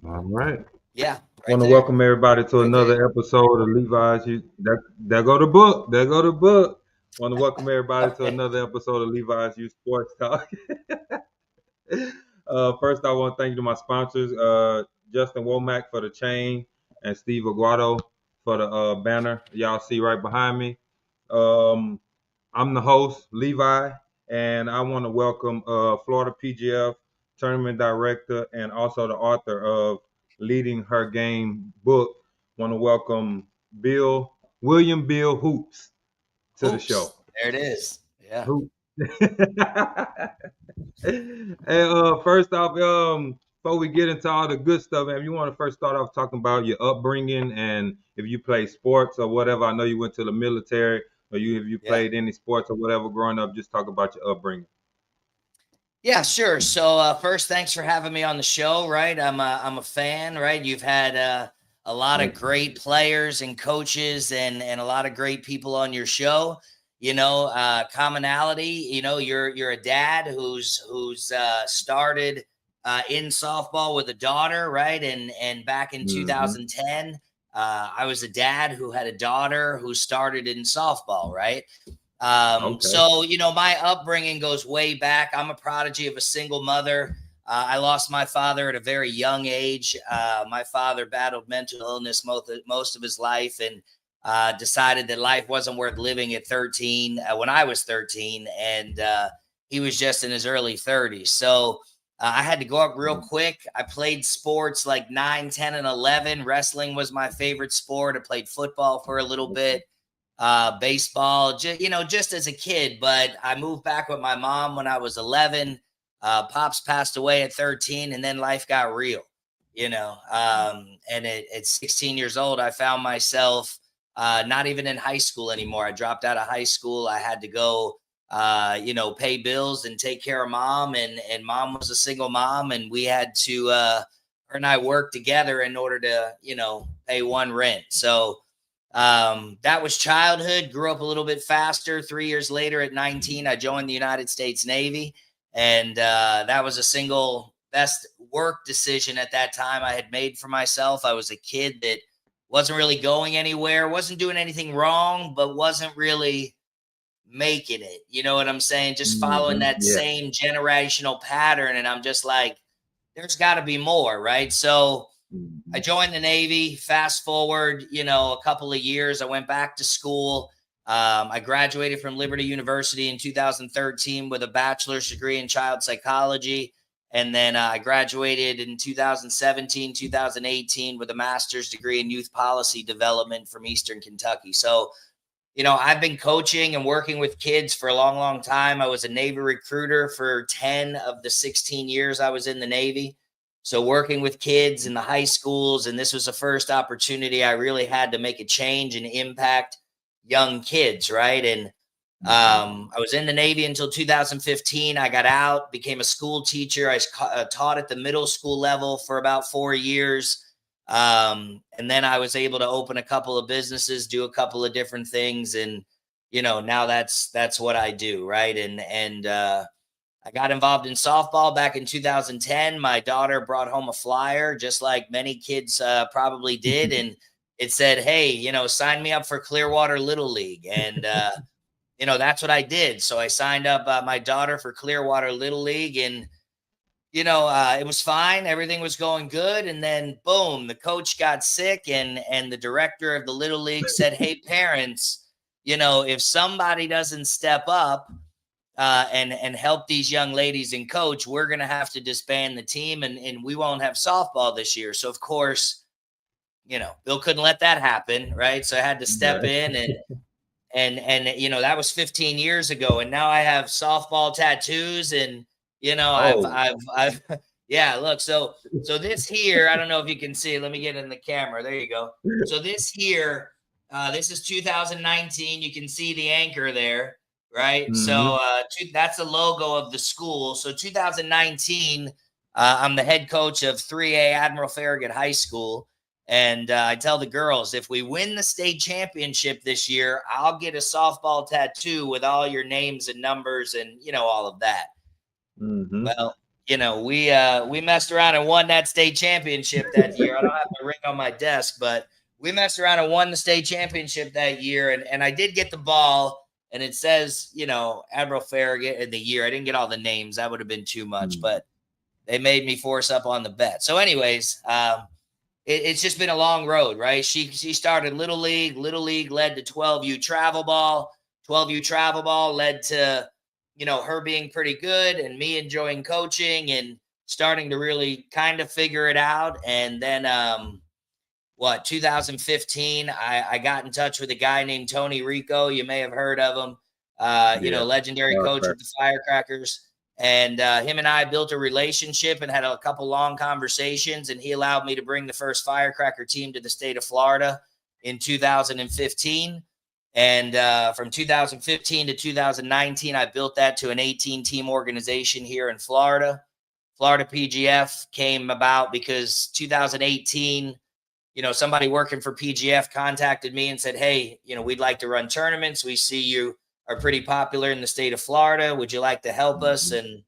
All right. Yeah, right Want to there. welcome everybody to Right there. another episode of Levi's. There go the book. There go the book. Want to welcome everybody to another episode of Levi's You Sports Talk. First, I want to thank you to my sponsors, Justin Womack for the chain and Steve Aguado for the banner y'all see right behind me. Um, I'm the host, Levi, and I want to welcome Florida PGF tournament director and also the author of Leading Her Game book. Want to welcome William Bill Hoops to the show. Hoops. There it is. Yeah. Hoops. And first off, before we get into all the good stuff, man, you want to first start off talking about your upbringing and if you play sports or whatever. I know you went to the military, or if you Yeah. played any sports or whatever growing up. Just talk about your upbringing. Yeah, sure. So first, thanks for having me on the show. Right, I'm a fan. Right, you've had a lot of Thank you. great players and coaches and a lot of great people on your show. Commonality. You're a dad who's started in softball with a daughter, right? And back in Mm-hmm. 2010, I was a dad who had a daughter who started in softball, right? Okay. My upbringing goes way back. I'm a prodigy of a single mother. I lost my father at a very young age. My father battled mental illness most of his life and decided that life wasn't worth living at 13 when I was 13. And he was just in his early 30s. So I had to go up real quick. I played sports like 9, 10, and 11. Wrestling was my favorite sport. I played football for a little bit, baseball, just as a kid. But I moved back with my mom when I was 11. Pops passed away at 13, and then life got real, and at 16 years old, I found myself not even in high school anymore. I dropped out of high school. I had to go, pay bills and take care of mom. And mom was a single mom, and we had to, her and I worked together in order to, pay one rent. So, that was childhood. Grew up a little bit faster. 3 years later, at 19, I joined the United States Navy, and that was a single best work decision at that time I had made for myself. I was a kid that wasn't really going anywhere, wasn't doing anything wrong, but wasn't really making it. You know what I'm saying? Just following Mm-hmm. that Yeah. same generational pattern, and I'm just like, there's got to be more, right? So I Mm-hmm. joined the Navy. Fast forward, a couple of years, I went back to school. I graduated from Liberty University in 2013 with a bachelor's degree in child psychology. And then I graduated in 2017, 2018 with a master's degree in youth policy development from Eastern Kentucky. So, I've been coaching and working with kids for a long, long time. I was a Navy recruiter for 10 of the 16 years I was in the Navy. So working with kids in the high schools, and this was the first opportunity I really had to make a change and impact young kids, right? And Mm-hmm. I was in the Navy until 2015. I got out, became a school teacher. I taught at the middle school level for about 4 years. And then I was able to open a couple of businesses, do a couple of different things. And, now that's what I do. Right. And I got involved in softball back in 2010. My daughter brought home a flyer, just like many kids probably did. And it said, hey, sign me up for Clearwater Little League. And, that's what I did. So I signed up my daughter for Clearwater Little League, and it was fine. Everything was going good, and then boom, the coach got sick, and the director of the Little League said, "Hey, parents, if somebody doesn't step up and help these young ladies and coach, we're gonna have to disband the team, and we won't have softball this year." So of course, Bill couldn't let that happen, right? So I had to step Right. in and that was 15 years ago, and now I have softball tattoos, and Oh. I've yeah, look, so this here, I don't know if you can see, let me get in the camera, there you go. So this here, this is 2019, you can see the anchor there, right? Mm-hmm. So that's the logo of the school. So 2019, I'm the head coach of 3A Admiral Farragut High School. And I tell the girls, if we win the state championship this year, I'll get a softball tattoo with all your names and numbers and, all of that. Mm-hmm. Well, we messed around and won that state championship that year. I don't have the ring on my desk, but we messed around and won the state championship that year. And I did get the ball, and it says, Admiral Farragut in the year. I didn't get all the names. That would have been too much, but they made me force up on the bet. So anyways, it's just been a long road, right? She started Little League. Little League led to 12U travel ball. 12U travel ball led to, her being pretty good and me enjoying coaching and starting to really kind of figure it out. And then, 2015, I got in touch with a guy named Tony Rico. You may have heard of him. Legendary coach with the Firecrackers. And him and I built a relationship and had a couple long conversations, and he allowed me to bring the first Firecracker team to the state of Florida in 2015. And from 2015 to 2019, I built that to an 18-team organization here in Florida. Florida PGF came about because 2018, somebody working for PGF contacted me and said, hey, we'd like to run tournaments. We see you are pretty popular in the state of Florida. Would you like to help us? And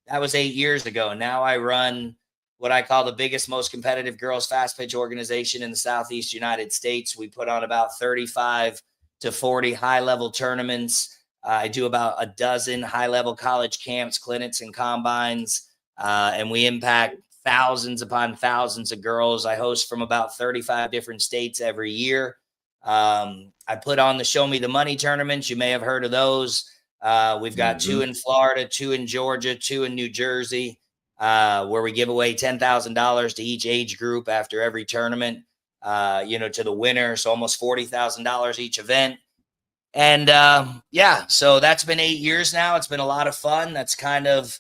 that was 8 years ago. Now I run what I call the biggest, most competitive girls fast pitch organization in the Southeast United States. We put on about 35 to 40 high-level tournaments. I do about a dozen high-level college camps, clinics, and combines, and we impact thousands upon thousands of girls. I host from about 35 different states every year. I put on the Show Me the Money tournaments. You may have heard of those. We've got 2 in Florida, 2 in Georgia, 2 in New Jersey, where we give away $10,000 to each age group after every tournament, to the winner. So almost $40,000 each event. And so that's been 8 years now. It's been a lot of fun. That's kind of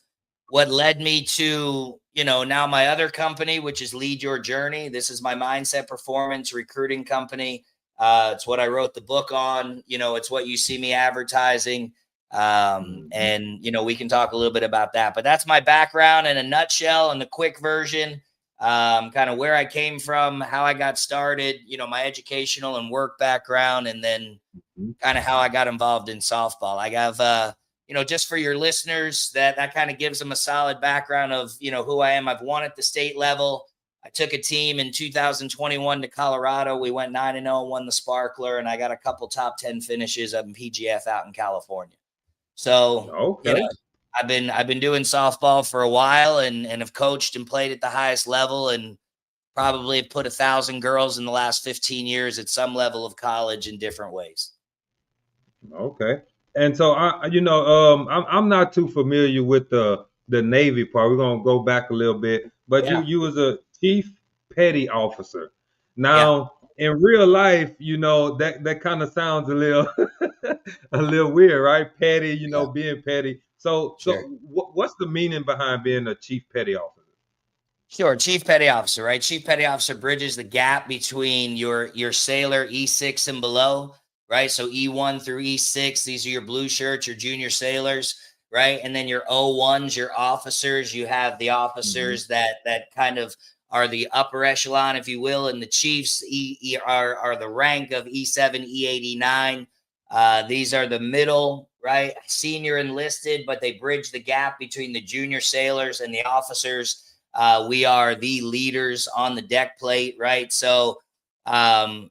what led me to, now my other company, which is Lead Your Journey. This is my mindset performance recruiting company. It's what I wrote the book on. It's what you see me advertising. And we can talk a little bit about that, but that's my background in a nutshell and the quick version, kind of where I came from, how I got started, my educational and work background, and then kind of how I got involved in softball. I have, just for your listeners, that kind of gives them a solid background of, who I am. I've won at the state level. I took a team in 2021 to Colorado. We went 9-0, won the Sparkler, and I got a couple top 10 finishes up in PGF out in California. So, I've been doing softball for a while and have coached and played at the highest level, and probably have put 1,000 girls in the last 15 years at some level of college in different ways. Okay. And so I'm not too familiar with the Navy part. We're gonna go back a little bit, but you was a chief petty officer. Now, in real life, that kind of sounds a little a little weird, right? Petty, being petty. So what's the meaning behind being a chief petty officer? Sure, chief petty officer, right? Chief petty officer bridges the gap between your sailor E6 and below, right? So E1 through E6, these are your blue shirts, your junior sailors, right? And then your O1s, your officers. You have the officers that kind of are the upper echelon, if you will, and the chiefs are the rank of E7, E89. These are the middle, right? Senior enlisted, but they bridge the gap between the junior sailors and the officers. We are the leaders on the deck plate, right? So,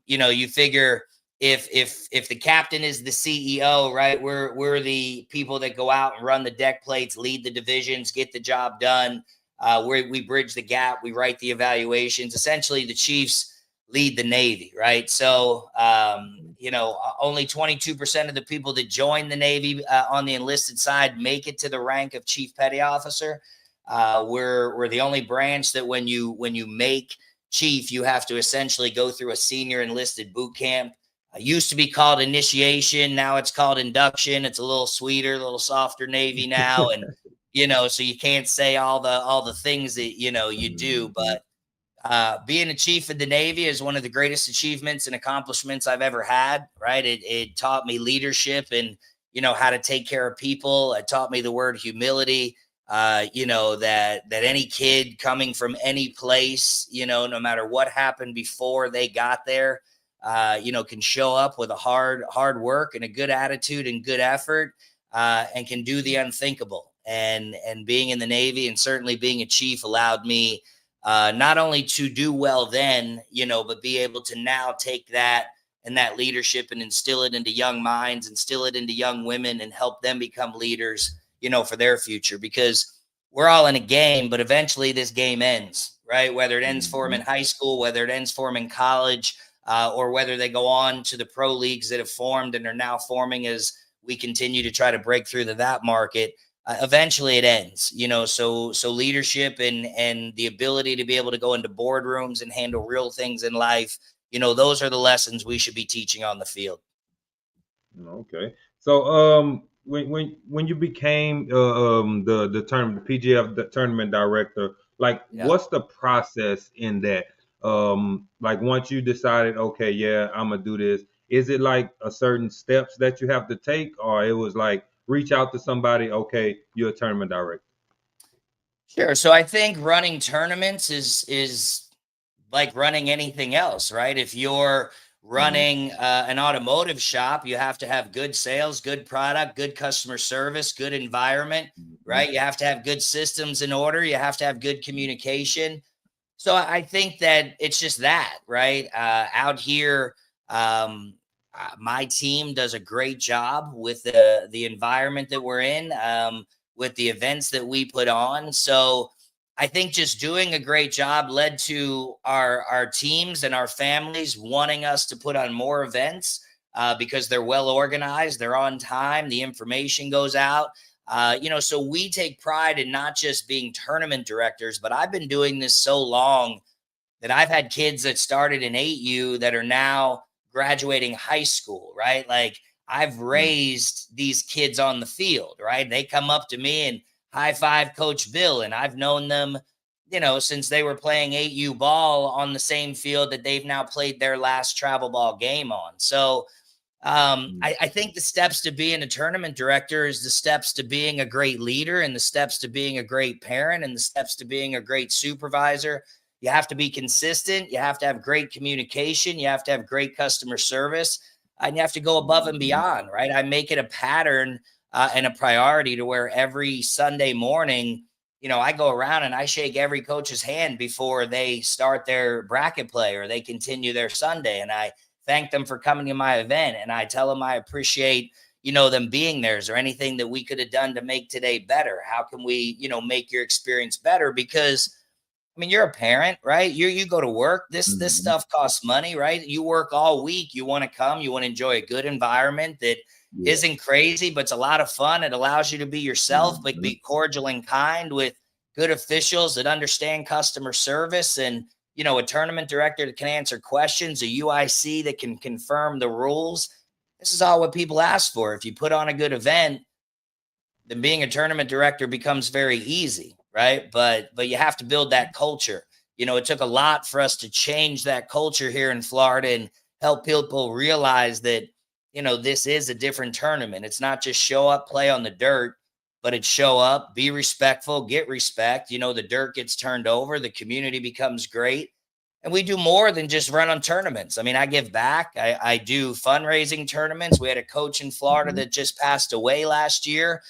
you figure if the captain is the CEO, right? We're the people that go out and run the deck plates, lead the divisions, get the job done. We bridge the gap. We write the evaluations. Essentially, the chiefs lead the Navy, right? So, only 22% of the people that join the Navy on the enlisted side make it to the rank of chief petty officer. We're the only branch that when you make chief, you have to essentially go through a senior enlisted boot camp. Used to be called initiation. Now it's called induction. It's a little sweeter, a little softer Navy now. And, so you can't say all the things that, you do, but being a chief in the Navy is one of the greatest achievements and accomplishments I've ever had, right? It taught me leadership and, how to take care of people. It taught me the word humility, that any kid coming from any place, no matter what happened before they got there, can show up with a hard work and a good attitude and good effort, and can do the unthinkable. and being in the Navy and certainly being a chief allowed me not only to do well then, but be able to now take that and that leadership and instill it into young minds, instill it into young women, and help them become leaders, for their future. Because we're all in a game, but eventually this game ends, right? Whether it ends for them in high school, whether it ends for them in college, or whether they go on to the pro leagues that have formed and are now forming as we continue to try to break through that market. Eventually it ends, so leadership and the ability to be able to go into boardrooms and handle real things in life, those are the lessons we should be teaching on the field. Okay. So when you became the PGF the tournament director, like Yeah. what's the process in that? Like once you decided, okay, yeah, I'm gonna do this, is it like a certain steps that you have to take, or it was like reach out to somebody, okay, you're a tournament director? Sure. So I think running tournaments is like running anything else, right? If you're Mhm. running an automotive shop, you have to have good sales, good product, good customer service, good environment, Mhm. right? You have to have good systems in order. You have to have good communication. So I think that it's just that, right? Out here, my team does a great job with the environment that we're in, with the events that we put on. So I think just doing a great job led to our teams and our families wanting us to put on more events, because they're well organized, they're on time, the information goes out. So we take pride in not just being tournament directors, but I've been doing this so long that I've had kids that started in 8U that are now graduating high school, right? Like I've Mhm. raised these kids on the field, right? They come up to me and high five Coach Bill, and I've known them, since they were playing 8U ball on the same field that they've now played their last travel ball game on. So Mhm. I think the steps to being a tournament director is the steps to being a great leader, and the steps to being a great parent, and the steps to being a great supervisor. You have to be consistent. You have to have great communication. You have to have great customer service, and you have to go above and Mhm. beyond, right? I make it a pattern and a priority to where every Sunday morning, I go around and I shake every coach's hand before they start their bracket play or they continue their Sunday. And I thank them for coming to my event, and I tell them I appreciate them being there. Is there anything that we could have done to make today better? How can we make your experience better? Because I mean, you're a parent, right? You go to work. This Mhm. stuff costs money, right? You work all week. You want to come. You want to enjoy a good environment that Yeah. isn't crazy, but it's a lot of fun. It allows you to be yourself, but Mhm. be cordial and kind with good officials that understand customer service, and a tournament director that can answer questions, a UIC that can confirm the rules. This is all what people ask for. If you put on a good event, then being a tournament director becomes very easy, right? But you have to build that culture. It took a lot for us to change that culture here in Florida and help people realize that this is a different tournament. It's not just show up, play on the dirt, but it's show up, be respectful, get respect. The dirt gets turned over, the community becomes great. And we do more than just run on tournaments. I mean, I give back. I do fundraising tournaments. We had a coach in Florida Mhm. that just passed away last year.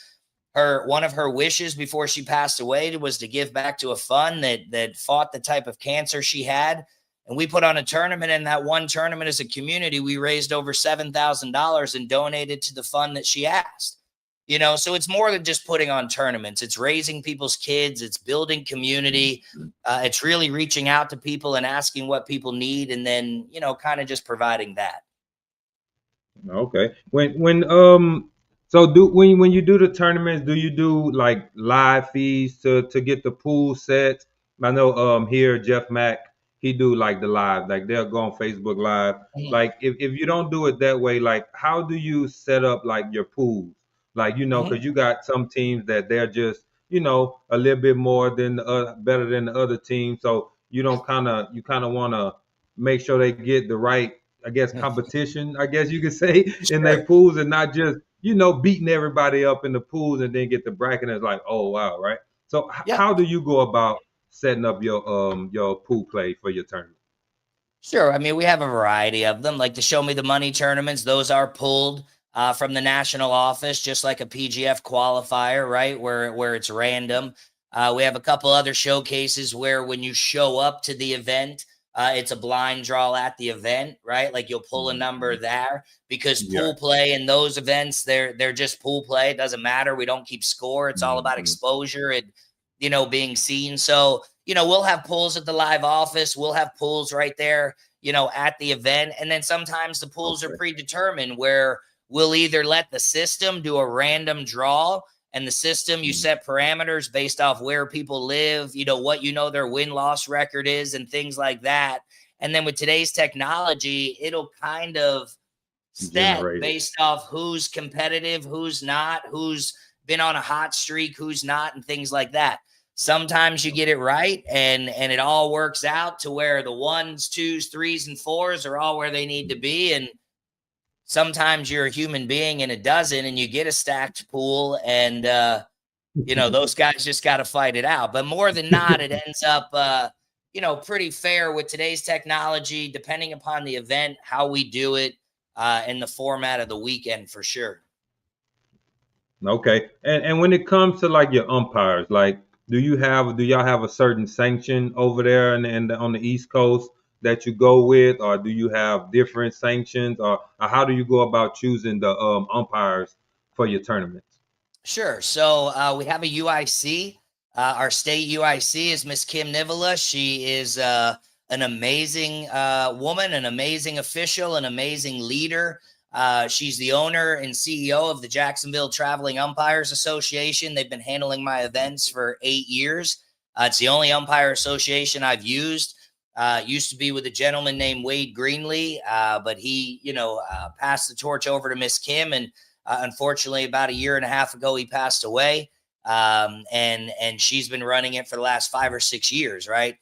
One of her wishes before she passed away was to give back to a fund that fought the type of cancer she had. And we put on a tournament, and that one tournament as a community, we raised over $7,000 and donated to the fund that she asked. So it's more than just putting on tournaments. It's raising people's kids. It's building community. Mhm. It's really reaching out to people and asking what people need, and then kind of just providing that. Okay. When you do the tournaments, do you do like live feeds to get the pool sets? I know here Jeff Mack, he do like the live, like they'll go on Facebook Live. Mhm. Like if you don't do it that way, like how do you set up like your pools? Like Mhm. because you got some teams that they're just a little bit more than better than the other team, so you kind of want to make sure they get the right, I guess, competition, I guess you could say, in their Sure. pools, and not just, beating everybody up in the pools and then get the bracket and it's like, oh wow, right? So Yeah. how do you go about setting up your pool play for your tournament? Sure. I mean, we have a variety of them, like the Show Me the Money tournaments. Those are pulled. from the national office, just like a PGF qualifier, right? Where it's random. We have a couple other showcases where when you show up to the event, it's a blind draw at the event, right? Like you'll pull a number there because Yeah. pool play in those events, they're just pool play. It doesn't matter. We don't keep score. It's all about exposure and, being seen. So, we'll have pools at the live office. We'll have pools right there, at the event. And then sometimes the pools are predetermined where we'll either let the system do a random draw, and the system, you set parameters based off where people live, what their win-loss record is and things like that. And then with today's technology, it'll kind of set based off who's competitive, who's not, who's been on a hot streak, who's not, and things like that. Sometimes you get it right and it all works out to where the 1s, 2s, 3s, and 4s are all where they need to be. And sometimes you're a human being and it doesn't, and you get a stacked pool and, those guys just got to fight it out. But more than not, it ends up, pretty fair with today's technology, depending upon the event, how we do it, and the format of the weekend for sure. Okay. And when it comes to like your umpires, like, do y'all have a certain sanction over there and on the East Coast that you go with, or do you have different sanctions, or how do you go about choosing the umpires for your tournaments? Sure. So we have a UIC. Our state UIC is Miss Kim Nivola. She is an amazing woman, an amazing official, an amazing leader. She's the owner and CEO of the Jacksonville Traveling Umpires Association. They've been handling my events for 8 years. It's the only umpire association I've used. Used to be with a gentleman named Wade Greenlee, but he, passed the torch over to Miss Kim, and unfortunately, about a year and a half ago, he passed away. And she's been running it for the last 5 or 6 years, right?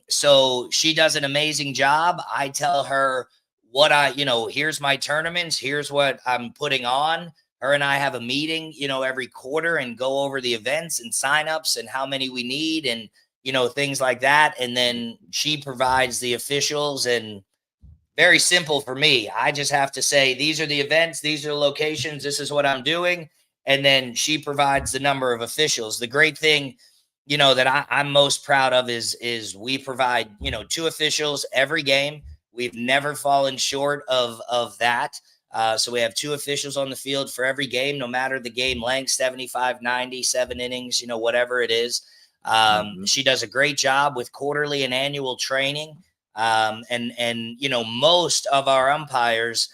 So she does an amazing job. I tell her what here's my tournaments, here's what I'm putting on. Her and I have a meeting, every quarter and go over the events and signups and how many we need and, things like that. And then she provides the officials, and very simple for me. I just have to say, these are the events, these are the locations, this is what I'm doing. And then she provides the number of officials. The great thing, that I'm most proud of is we provide, 2 officials every game. We've never fallen short of that. So we have 2 officials on the field for every game, no matter the game length, 75, 90, 7 innings, whatever it is. She does a great job with quarterly and annual training. And most of our umpires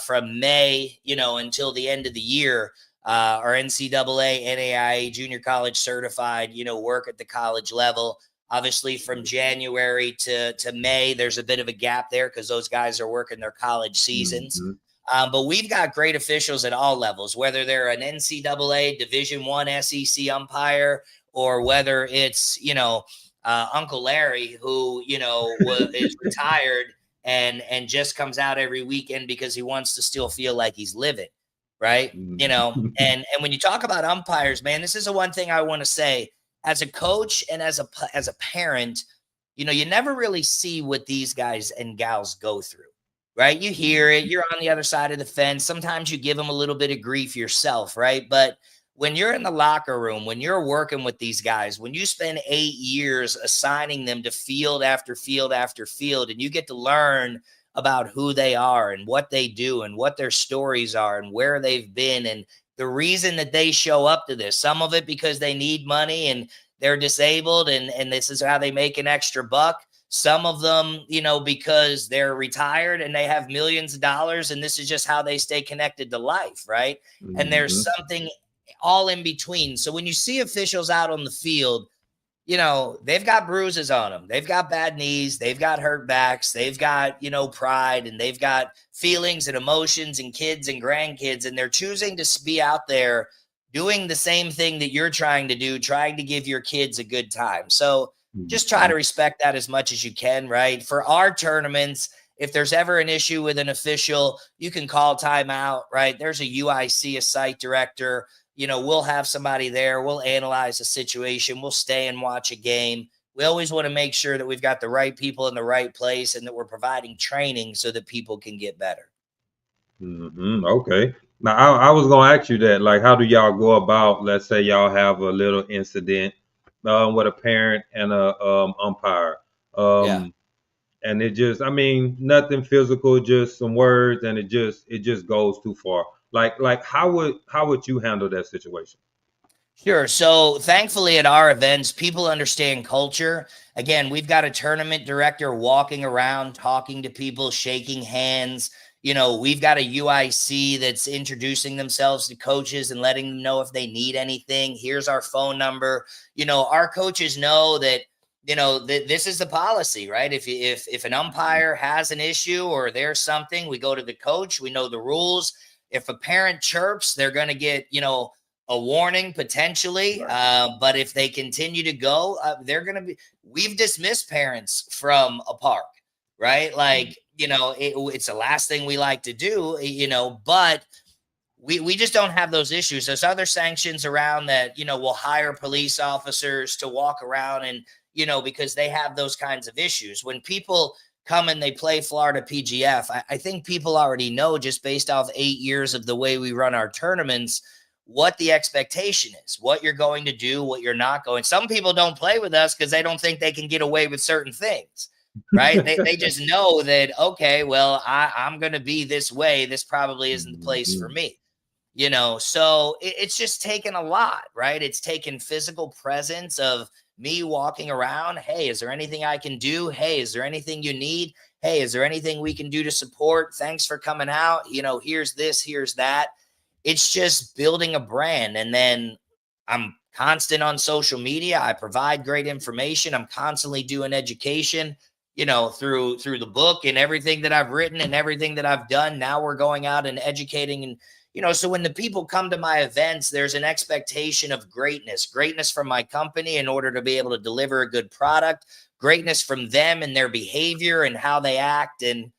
from May, until the end of the year, are NCAA, NAIA, junior college certified, work at the college level. Obviously, from January to May, there's a bit of a gap there because those guys are working their college seasons. But we've got great officials at all levels, whether they're an NCAA Division I SEC umpire, or whether it's, Uncle Larry, who, is retired and just comes out every weekend because he wants to still feel like he's living. Right. And when you talk about umpires, man, this is the one thing I want to say as a coach and as a parent, you never really see what these guys and gals go through. Right. You hear it. You're on the other side of the fence. Sometimes you give them a little bit of grief yourself. Right. But when you're in the locker room, when you're working with these guys, when you spend 8 years assigning them to field after field after field, and you get to learn about who they are and what they do and what their stories are and where they've been and the reason that they show up to this, some of it because they need money and they're disabled and this is how they make an extra buck. Some of them, because they're retired and they have millions of dollars and this is just how they stay connected to life, right? And there's something all in between. So when you see officials out on the field, they've got bruises on them. They've got bad knees. They've got hurt backs. They've got, pride, and they've got feelings and emotions and kids and grandkids. And they're choosing to be out there doing the same thing that you're trying to do, trying to give your kids a good time. So just try to respect that as much as you can, right? For our tournaments, if there's ever an issue with an official, you can call timeout, right? There's a UIC, a site director. We'll have somebody there. We'll analyze the situation. We'll stay and watch a game. We always want to make sure that we've got the right people in the right place and that we're providing training so that people can get better. Okay. Now I was gonna ask you that, like, how do y'all go about? Let's say y'all have a little incident with a parent and a umpire, Yeah. um, and it just, I mean, nothing physical, just some words, and it just goes too far. Like how would you handle that situation? Sure. So thankfully at our events, people understand culture. Again, we've got a tournament director walking around, talking to people, shaking hands. We've got a UIC that's introducing themselves to coaches and letting them know if they need anything. Here's our phone number. Our coaches know that, this is the policy, right? If an umpire has an issue or there's something, we go to the coach. We know the rules. If a parent chirps, they're going to get, a warning potentially. Right. But if they continue to go, they're going to be. We've dismissed parents from a park, right? Mm. Like, it's the last thing we like to do, but we just don't have those issues. There's other sanctions around that, we'll hire police officers to walk around and, because they have those kinds of issues. When people come and they play Florida PGF, I think people already know, just based off 8 years of the way we run our tournaments, what the expectation is, what you're going to do, what you're not going. Some people don't play with us because they don't think they can get away with certain things, right? They just know that, okay, well, I'm going to be this way. This probably isn't the place for Mhm. me. So it's just taken a lot, right? It's taken physical presence of me walking around. Hey, is there anything I can do? Hey, is there anything you need? Hey, is there anything we can do to support? Thanks for coming out. Here's this, here's that. It's just building a brand. And then I'm constant on social media. I provide great information. I'm constantly doing education, through the book and everything that I've written and everything that I've done. Now we're going out and educating, and so when the people come to my events, there's an expectation of greatness from my company in order to be able to deliver a good product, greatness from them and their behavior and how they act. And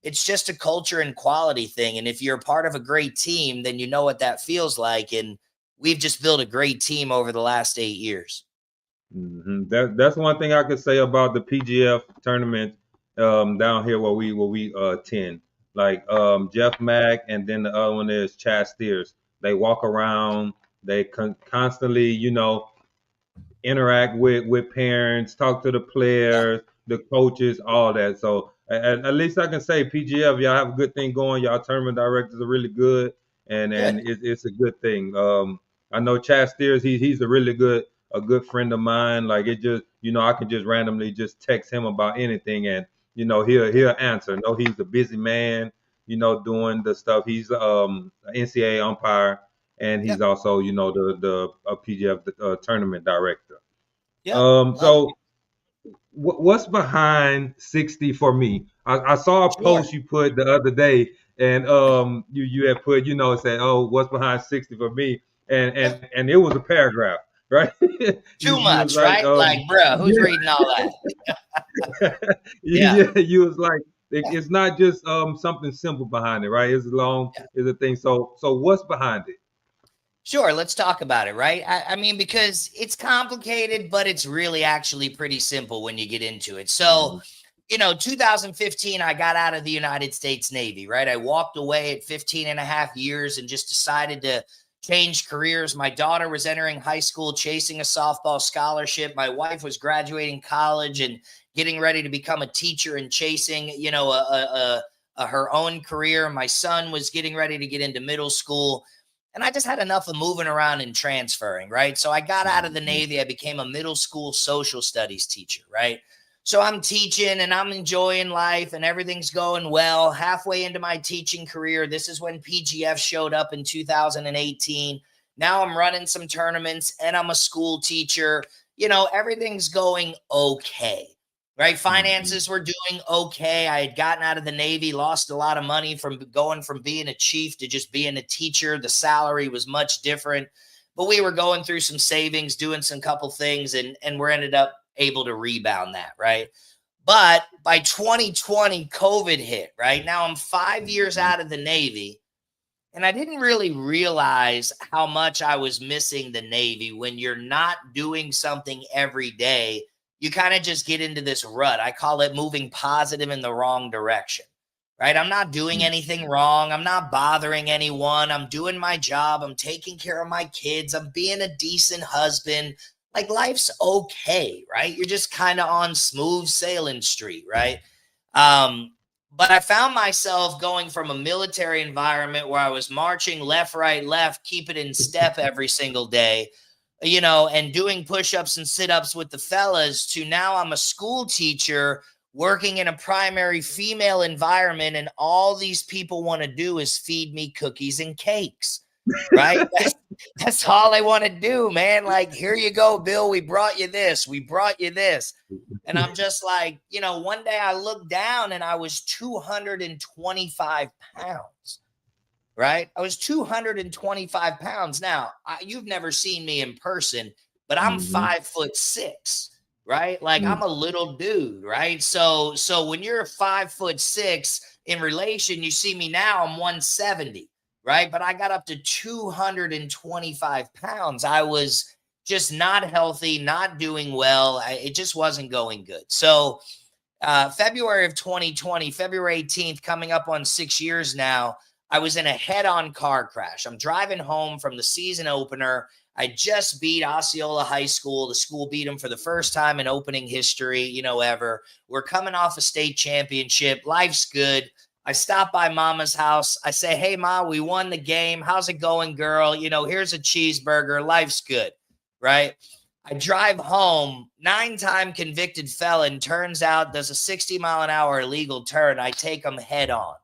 it's just a culture and quality thing. And if you're a part of a great team, then you know what that feels like. And we've just built a great team over the last 8 years. That's one thing I could say about the PGF tournament down here where we attend. Like Jeff Mack, and then the other one is Chad Steers. They walk around. They constantly, interact with parents, talk to the Yeah, players, the coaches, all that. So at least I can say PGF, y'all have a good thing going. Y'all tournament directors are really good, and good. it's a good thing. I know Chad Steers, he's a good friend of mine. Like it just, I can just randomly just text him about anything, and he'll answer. No, he's a busy man, doing the stuff. He's NCAA umpire, and he's Yep. also, the PGF tournament director. Yep. Love it. So what's behind 60 for me? I saw a Sure. post you put the other day, and you had put, said, oh, what's behind 60 for me? And Yeah. and and it was a paragraph, right? you Too you was much, like, right? Like, bruh, who's reading all that? Yeah. yeah, you was like, it's not just something simple behind it, right? It's long, Yeah. it's a thing. So what's behind it? Sure, let's talk about it, right? I mean, because it's complicated, but it's really actually pretty simple when you get into it. So, Mhm. 2015, I got out of the United States Navy, right? I walked away at 15 and a half years and just decided to change careers. My daughter was entering high school, chasing a softball scholarship. My wife was graduating college and getting ready to become a teacher and chasing, her own career. My son was getting ready to get into middle school. And I just had enough of moving around and transferring, right? So I got out of the Mhm. Navy. I became a middle school social studies teacher, right? So I'm teaching and I'm enjoying life and everything's going well. Halfway into my teaching career, this is when PGF showed up in 2018. Now I'm running some tournaments and I'm a school teacher. Everything's going okay, right? Mhm. Finances were doing okay. I had gotten out of the Navy, lost a lot of money from going from being a chief to just being a teacher. The salary was much different, but we were going through some savings, doing some couple things, and we're ended up able to rebound that, right? But by 2020, COVID hit, right? Now I'm 5 years Mhm. out of the Navy, and I didn't really realize how much I was missing the Navy. When you're not doing something every day, you kind of just get into this rut. I call it moving positive in the wrong direction. right? I'm not doing anything wrong. I'm not bothering anyone. I'm doing my job. I'm taking care of my kids. I'm being a decent husband. Like life's okay, right? You're just kind of on smooth sailing street, right? Um, but I found myself going from a military environment where I was marching left, right, left, keep it in step every single day, and doing push-ups and sit-ups with the fellas, to now I'm a school teacher working in a primary female environment, and all these people want to do is feed me cookies and cakes, right? That's all they want to do, man. Like, here you go, Bill. We brought you this. We brought you this. And I'm just like, one day I looked down and I was 225 pounds, right? I was 225 pounds. Now, you've never seen me in person, but I'm 5'6", right? Like I'm a little dude, right? So when you're 5'6" in relation, you see me now, I'm 170, right? But I got up to 225 pounds. I was just not healthy, not doing well. It just wasn't going good. So February of 2020, February 18th, coming up on 6 years now, I was in a head-on car crash. I'm driving home from the season opener. I just beat Osceola High School. The school beat them for the first time in opening history, ever. We're coming off a state championship. Life's good. I stop by Mama's house. I say, hey, Ma, we won the game. How's it going, girl? Here's a cheeseburger. Life's good, right? I drive home. 9-time convicted felon, turns out, does a 60-mile-an-hour illegal turn. I take him head on,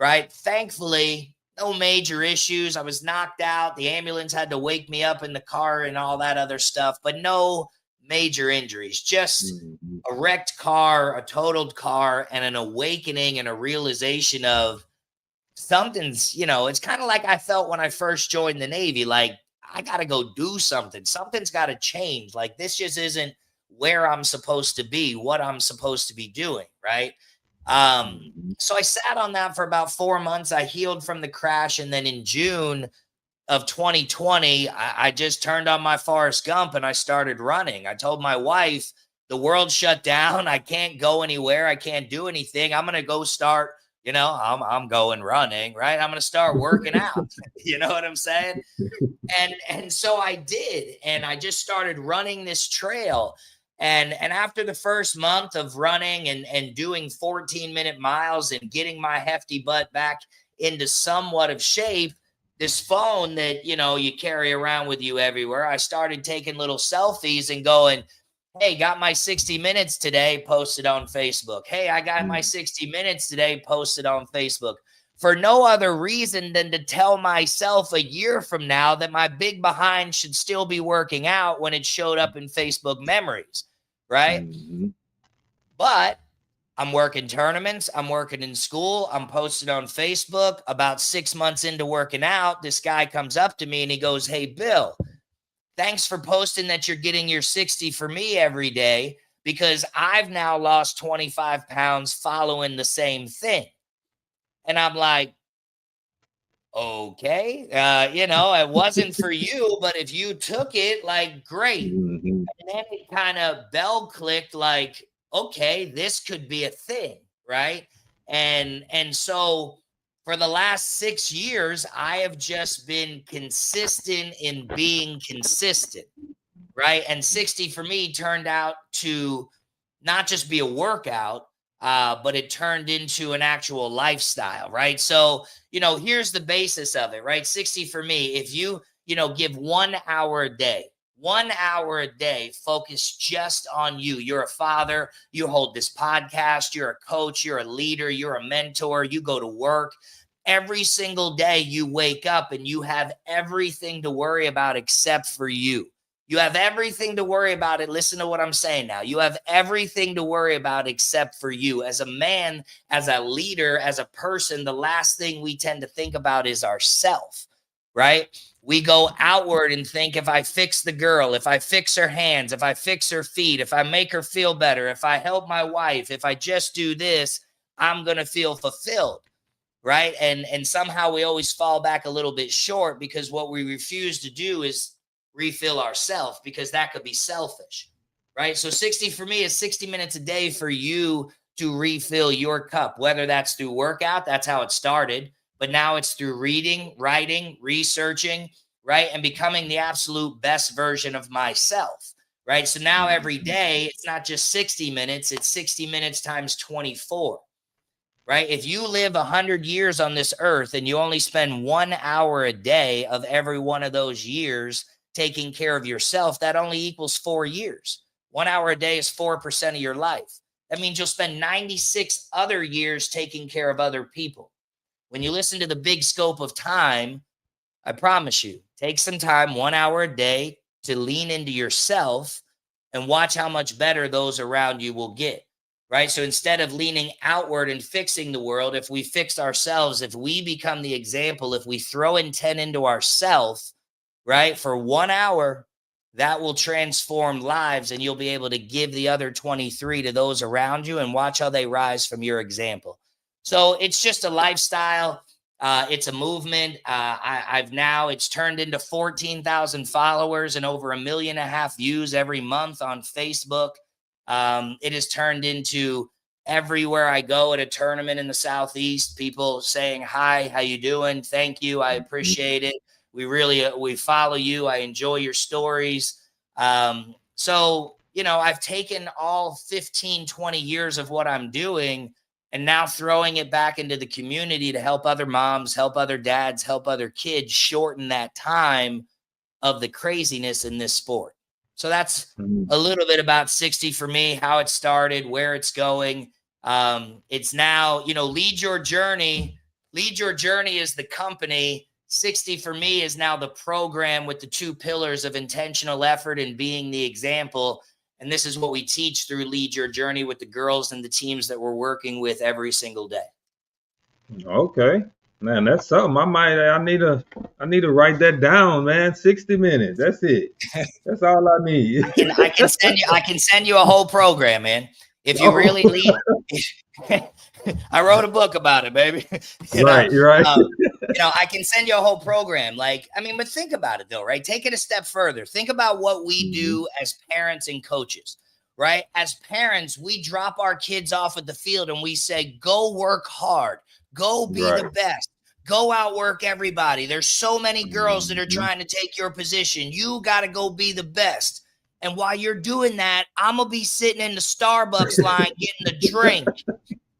right? Thankfully, no major issues. I was knocked out. The ambulance had to wake me up in the car and all that other stuff, but no major injuries. Just a wrecked car, a totaled car, and an awakening and a realization of something's, it's kind of like I felt when I first joined the Navy. Like, I got to go do something. Something's got to change. Like, this just isn't where I'm supposed to be, what I'm supposed to be doing, right? So I sat on that for about 4 months. I healed from the crash. And then in June of 2020, I just turned on my Forrest Gump and I started running. I told my wife, the world shut down. I can't go anywhere. I can't do anything. I'm going to go start, I'm going running, right? I'm going to start working out. You know what I'm saying? And so I did. And I just started running this trail. And after the first month of running and doing 14-minute miles and getting my hefty butt back into somewhat of shape, this phone that, you carry around with you everywhere, I started taking little selfies and going, hey, got my 60 minutes today, posted on Facebook. Hey, I got my 60 minutes today, posted on Facebook. For no other reason than to tell myself a year from now that my big behind should still be working out when it showed up in Facebook memories, right? But I'm working tournaments. I'm working in school. I'm posted on Facebook. About 6 months into working out, this guy comes up to me and he goes, hey, Bill, thanks for posting that you're getting your 60 for me every day, because I've now lost 25 pounds following the same thing. And I'm like, okay, it wasn't for you, but if you took it, like, great. And then it kind of bell clicked, like, okay, this could be a thing, right? And so for the last 6 years, I have just been consistent in being consistent, right? And 60 for me turned out to not just be a workout, but it turned into an actual lifestyle, right? So, here's the basis of it, right? 60 for me, if you, give 1 hour a day, 1 hour a day, focus just on you. You're a father, you hold this podcast, you're a coach, you're a leader, you're a mentor, you go to work. Every single day you wake up and you have everything to worry about except for you. You have everything to worry about it. Listen to what I'm saying now. You have everything to worry about except for you. As a man, as a leader, as a person, the last thing we tend to think about is ourself, right? We go outward and think, if I fix the girl, if I fix her hands, if I fix her feet, if I make her feel better, if I help my wife, if I just do this, I'm going to feel fulfilled, right? And somehow we always fall back a little bit short, because what we refuse to do is refill ourselves, because that could be selfish, right? So 60 for me is 60 minutes a day for you to refill your cup, whether that's through workout, that's how it started, but now it's through reading, writing, researching, right? And becoming the absolute best version of myself, right? So now every day, it's not just 60 minutes, it's 60 minutes times 24, right? If you live 100 years on this earth and you only spend 1 hour a day of every one of those years taking care of yourself, that only equals 4 years. 1 hour a day is 4% of your life. That means you'll spend 96 other years taking care of other people. When you listen to the big scope of time, I promise you, take some time, 1 hour a day, to lean into yourself and watch how much better those around you will get, right? So instead of leaning outward and fixing the world, if we fix ourselves, if we become the example, if we throw intent into ourselves, right, for 1 hour, that will transform lives, and you'll be able to give the other 23 to those around you and watch how they rise from your example. So it's just a lifestyle. It's a movement. It's turned into 14,000 followers and over 1.5 million views every month on Facebook. It has turned into everywhere I go at a tournament in the Southeast, people saying, hi, how you doing? Thank you. I appreciate it. We follow you. I enjoy your stories. So, I've taken all 15, 20 years of what I'm doing and now throwing it back into the community to help other moms, help other dads, help other kids shorten that time of the craziness in this sport. So that's a little bit about 60 for me, how it started, where it's going. It's now, Lead Your Journey. Lead Your Journey is the company. 60 for me is now the program with the 2 pillars of intentional effort and being the example. And this is what we teach through Lead Your Journey with the girls and the teams that we're working with every single day. Okay. Man, that's something. I need to write that down, man. 60 minutes. That's it. That's all I need. I can send you a whole program, man. If you really lead, I wrote a book about it, baby. Right. I can send you a whole program. But think about it though, right? Take it a step further. Think about what we do as parents and coaches, right? As parents, we drop our kids off at the field and we say, go work hard, go be the best, go outwork everybody. There's so many girls that are trying to take your position. You got to go be the best. And while you're doing that, I'm going to be sitting in the Starbucks line getting a drink,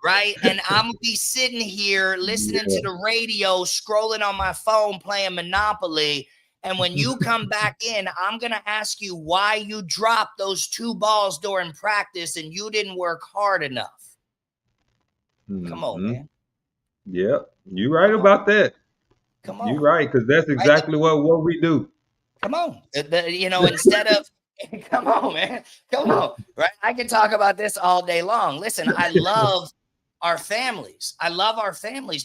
right? And I'm going to be sitting here listening to the radio, scrolling on my phone, playing Monopoly. And when you come back in, I'm going to ask you why you dropped those 2 balls during practice and you didn't work hard enough. Come on, man. Yeah, you're right about that. Come on. You're right, because that's exactly what we do. Come on. Instead of, come on, man. Come on. Right? I can talk about this all day long. Listen, I love our families.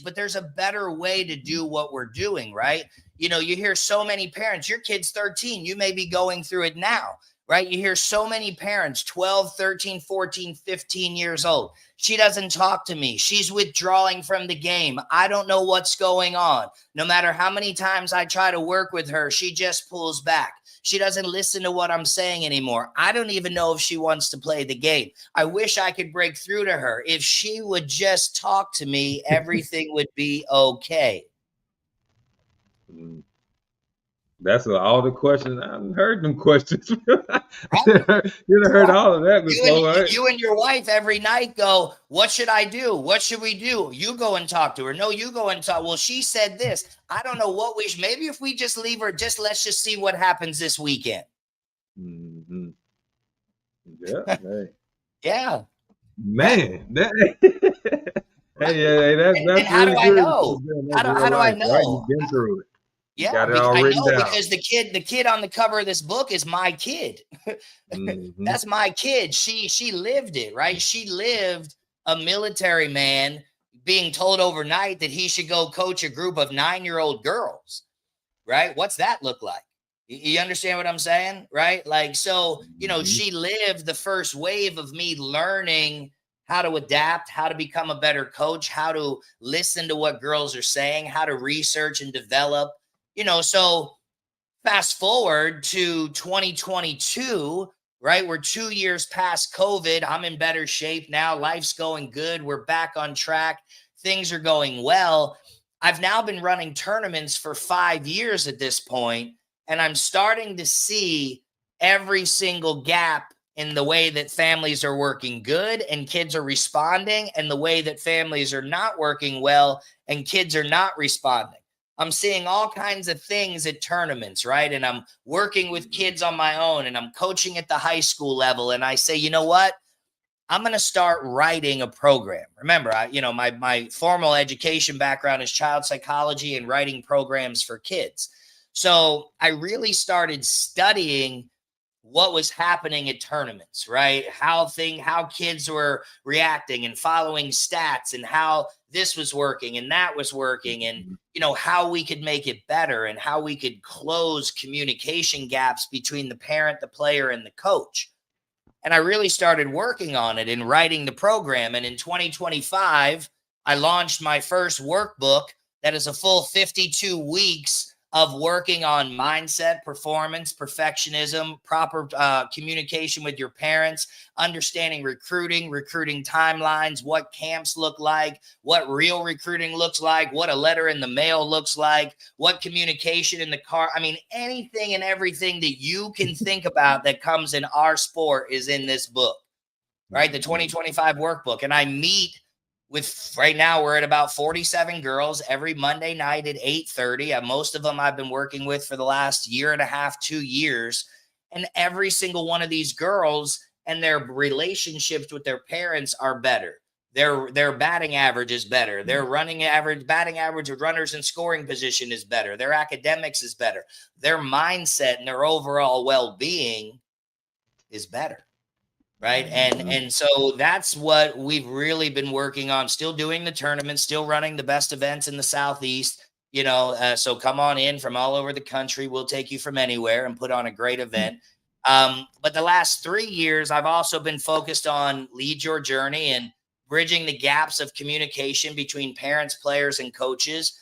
But there's a better way to do what we're doing, right? You hear so many parents, your kid's 13, you may be going through it now, right? You hear so many parents, 12, 13, 14, 15 years old. She doesn't talk to me. She's withdrawing from the game. I don't know what's going on. No matter how many times I try to work with her, she just pulls back. She doesn't listen to what I'm saying anymore. I don't even know if she wants to play the game. I wish I could break through to her. If she would just talk to me, everything would be okay. That's all the questions. I've heard them questions. You heard all of that before. You and your wife every night go, what should I do? What should we do? You go and talk to her. No, you go and talk. Well, she said this. I don't know what maybe if we just leave her, let's just see what happens this weekend. Mm-hmm. Yeah. Hey. Yeah. Man. Hey, that's how do I know? How do I know? Right? You've been through it. Yeah, I know down. Because the kid on the cover of this book is my kid. That's my kid. She lived it, right? She lived a military man being told overnight that he should go coach a group of 9-year-old girls, right? What's that look like? You understand what I'm saying, right? She lived the first wave of me learning how to adapt, how to become a better coach, how to listen to what girls are saying, how to research and develop. So fast forward to 2022, right? We're 2 years past COVID. I'm in better shape now. Life's going good. We're back on track. Things are going well. I've now been running tournaments for 5 years at this point, and I'm starting to see every single gap in the way that families are working good and kids are responding, and the way that families are not working well and kids are not responding. I'm seeing all kinds of things at tournaments, right? And I'm working with kids on my own, and I'm coaching at the high school level. And I say, you know what? I'm going to start writing a program. Remember, my formal education background is child psychology and writing programs for kids. So I really started studying what was happening at tournaments, right? How kids were reacting and following stats, and how this was working and that was working, and how we could make it better, and how we could close communication gaps between the parent, the player, and the coach. And I really started working on it and writing the program. And in 2025, I launched my first workbook that is a full 52 weeks of working on mindset, performance, perfectionism, proper communication with your parents, understanding recruiting timelines, what camps look like, what real recruiting looks like, what a letter in the mail looks like, what communication in the car. I mean, anything and everything that you can think about that comes in our sport is in this book, right? The 2025 workbook. And I meet with, right now we're at about 47 girls every Monday night at 8:30. Most of them I've been working with for the last year and a half, 2 years. And every single one of these girls and their relationships with their parents are better. Their batting average is better. Their batting average of runners in scoring position is better. Their academics is better. Their mindset and their overall well-being is better. Right. And so that's what we've really been working on, still doing the tournament, still running the best events in the Southeast, so come on in from all over the country. We'll take you from anywhere and put on a great event. But the last 3 years, I've also been focused on Lead Your Journey and bridging the gaps of communication between parents, players, and coaches,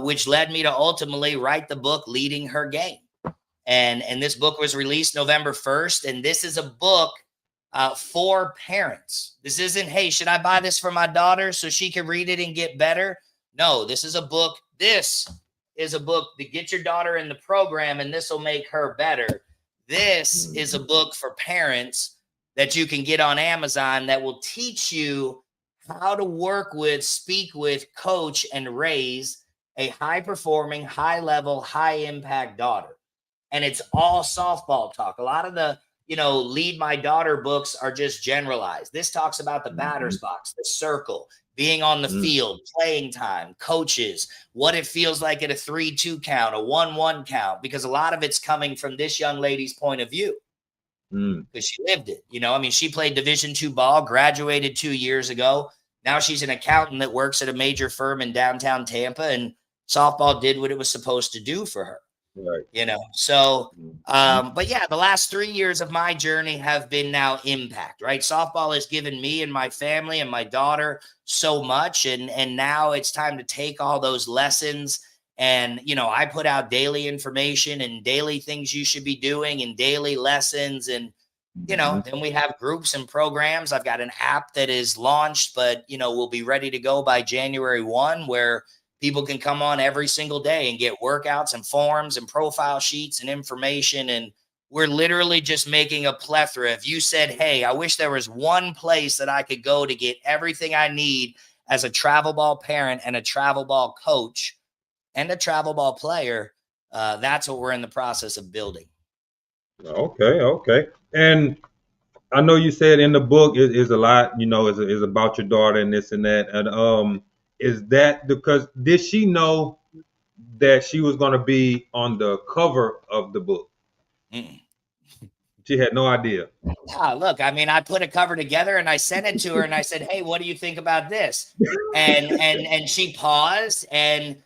which led me to ultimately write the book, Leading Her Game. And this book was released November 1st. And this is a book for parents. This isn't, hey, should I buy this for my daughter so she can read it and get better? No, this is a book. This is a book to get your daughter in the program, and this will make her better. This is a book for parents that you can get on Amazon that will teach you how to work with, speak with, coach, and raise a high-performing, high-level, high-impact daughter. And it's all softball talk. A lot of the Lead My Daughter books are just generalized. This talks about the batter's box, the circle, being on the field, playing time, coaches, what it feels like at a 3-2 count, a 1-1 count, because a lot of it's coming from this young lady's point of view because she lived it. She played Division II ball, graduated 2 years ago. Now she's an accountant that works at a major firm in downtown Tampa, and softball did what it was supposed to do for her. Right. But yeah, the last 3 years of my journey have been now impact, right? Softball has given me and my family and my daughter so much. And now it's time to take all those lessons. And, I put out daily information and daily things you should be doing and daily lessons. And, then we have groups and programs. I've got an app that is launched, but, we'll be ready to go by January 1, where people can come on every single day and get workouts and forms and profile sheets and information. And we're literally just making a plethora. If you said, hey, I wish there was one place that I could go to get everything I need as a travel ball parent and a travel ball coach and a travel ball player, that's what we're in the process of building. Okay. And I know you said in the book is a lot, is about your daughter and this and that. And is that because did she know that she was going to be on the cover of the book? She had no idea. Look, I put a cover together and I sent it to her and I said, hey, what do you think about this? And she paused and,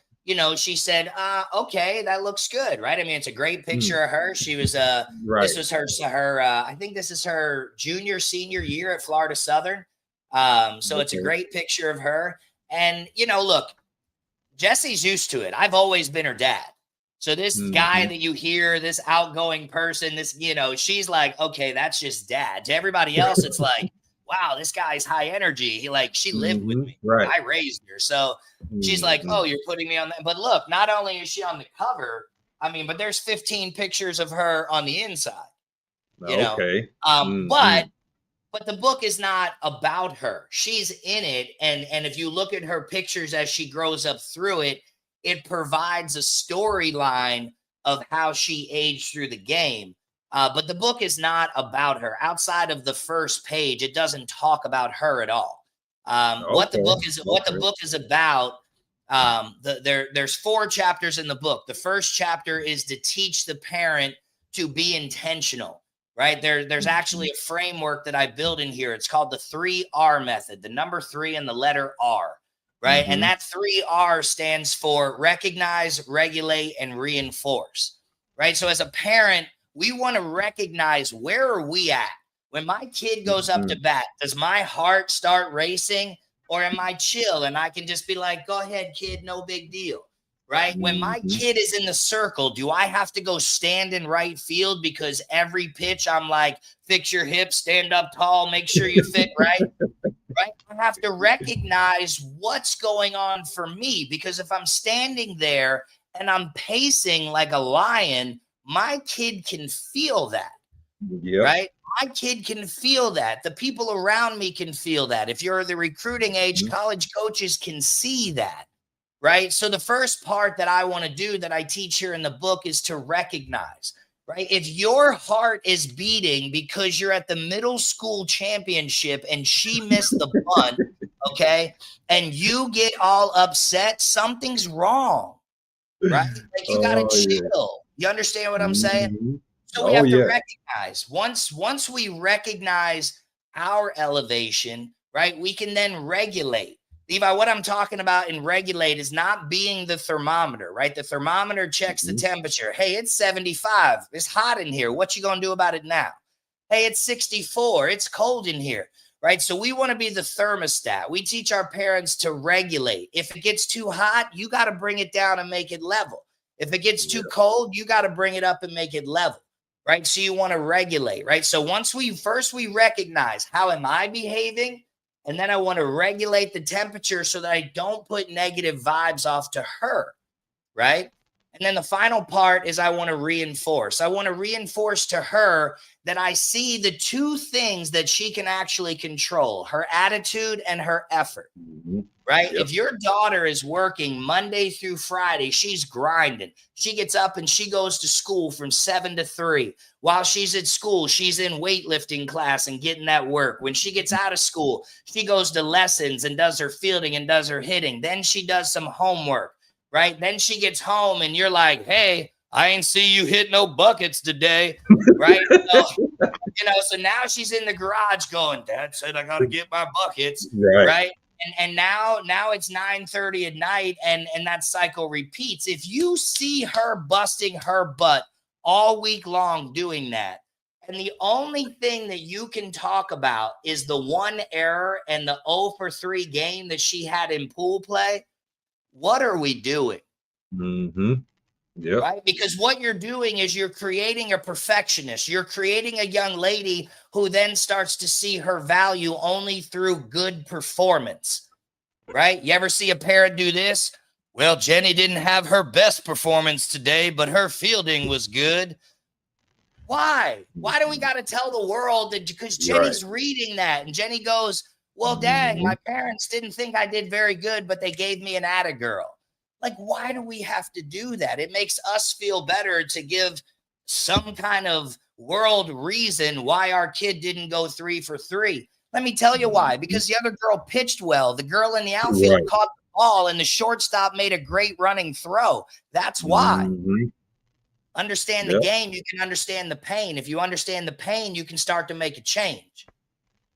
she said, okay, that looks good. Right. It's a great picture of her. She was, right. This was her, I think this is her senior year at Florida Southern. So it's a great picture of her. And, look, Jesse's used to it. I've always been her dad. So this guy that you hear, this outgoing person, this, she's like, okay, that's just dad. To everybody else, it's like, wow, this guy's high energy. She lived with me. Right. I raised her. So she's like, oh, you're putting me on that. But look, not only is she on the cover, but there's 15 pictures of her on the inside. Okay. But the book is not about her. She's in it. And if you look at her pictures as she grows up through it, it provides a storyline of how she aged through the game. But the book is not about her. Outside of the first page, it doesn't talk about her at all. What the book is about, there's 4 chapters in the book. The first chapter is to teach the parent to be intentional. Right there's actually a framework that I built in here. It's called the 3R method, the number 3 and the letter R. Right. And that 3R stands for recognize, regulate, and reinforce. Right. So as a parent, we want to recognize, where are we at? When my kid goes up to bat, does my heart start racing, or am I chill and I can just be like, go ahead, kid, no big deal? Right. When my kid is in the circle, do I have to go stand in right field because every pitch I'm like, fix your hips, stand up tall, make sure you fit right? Right. I have to recognize what's going on for me, because if I'm standing there and I'm pacing like a lion, my kid can feel that. Yep. Right. My kid can feel that. The people around me can feel that. If you're the recruiting age, college coaches can see that. Right. So the first part that I want to do, that I teach here in the book, is to recognize, right? If your heart is beating because you're at the middle school championship and she missed the bunt, okay, and you get all upset, something's wrong, right? Like, you got to chill. You understand what I'm saying? So we have to recognize, once we recognize our elevation, right, we can then regulate. Levi, what I'm talking about in regulate is not being the thermometer, right? The thermometer checks the temperature. Hey, it's 75. It's hot in here. What you going to do about it now? Hey, it's 64. It's cold in here, right? So we want to be the thermostat. We teach our parents to regulate. If it gets too hot, you got to bring it down and make it level. If it gets too cold, you got to bring it up and make it level, right? So you want to regulate, right? So once we recognize, how am I behaving? And then I want to regulate the temperature so that I don't put negative vibes off to her, right? And then the final part is I want to reinforce. I want to reinforce to her that I see the 2 things that she can actually control: her attitude and her effort, right? Yep. If your daughter is working Monday through Friday, she's grinding. She gets up and she goes to school from 7 to 3. While she's at school, she's in weightlifting class and getting that work. When she gets out of school, she goes to lessons and does her fielding and does her hitting. Then she does some homework, right? Then she gets home and you're like, hey, I ain't see you hit no buckets today, right? So now she's in the garage going, Dad said I got to get my buckets, right? And now it's 9:30 at night, and that cycle repeats. If you see her busting her butt all week long doing that, and the only thing that you can talk about is the 1 error and the 0 for 3 game that she had in pool play, what are we doing? Yep. Right? Because what you're doing is you're creating a perfectionist. You're creating a young lady who then starts to see her value only through good performance, right? You ever see a parent do this? Well, Jenny didn't have her best performance today, but her fielding was good. Why? Why do we got to tell the world that? Because Jenny's reading that, and Jenny goes, well, dang, my parents didn't think I did very good, but they gave me an atta girl. Like, why do we have to do that? It makes us feel better to give some kind of world reason why our kid didn't go 3 for 3. Let me tell you why. Because the other girl pitched well. The girl in the outfield caught the ball, and the shortstop made a great running throw. That's why. Understand the game, you can understand the pain. If you understand the pain, you can start to make a change.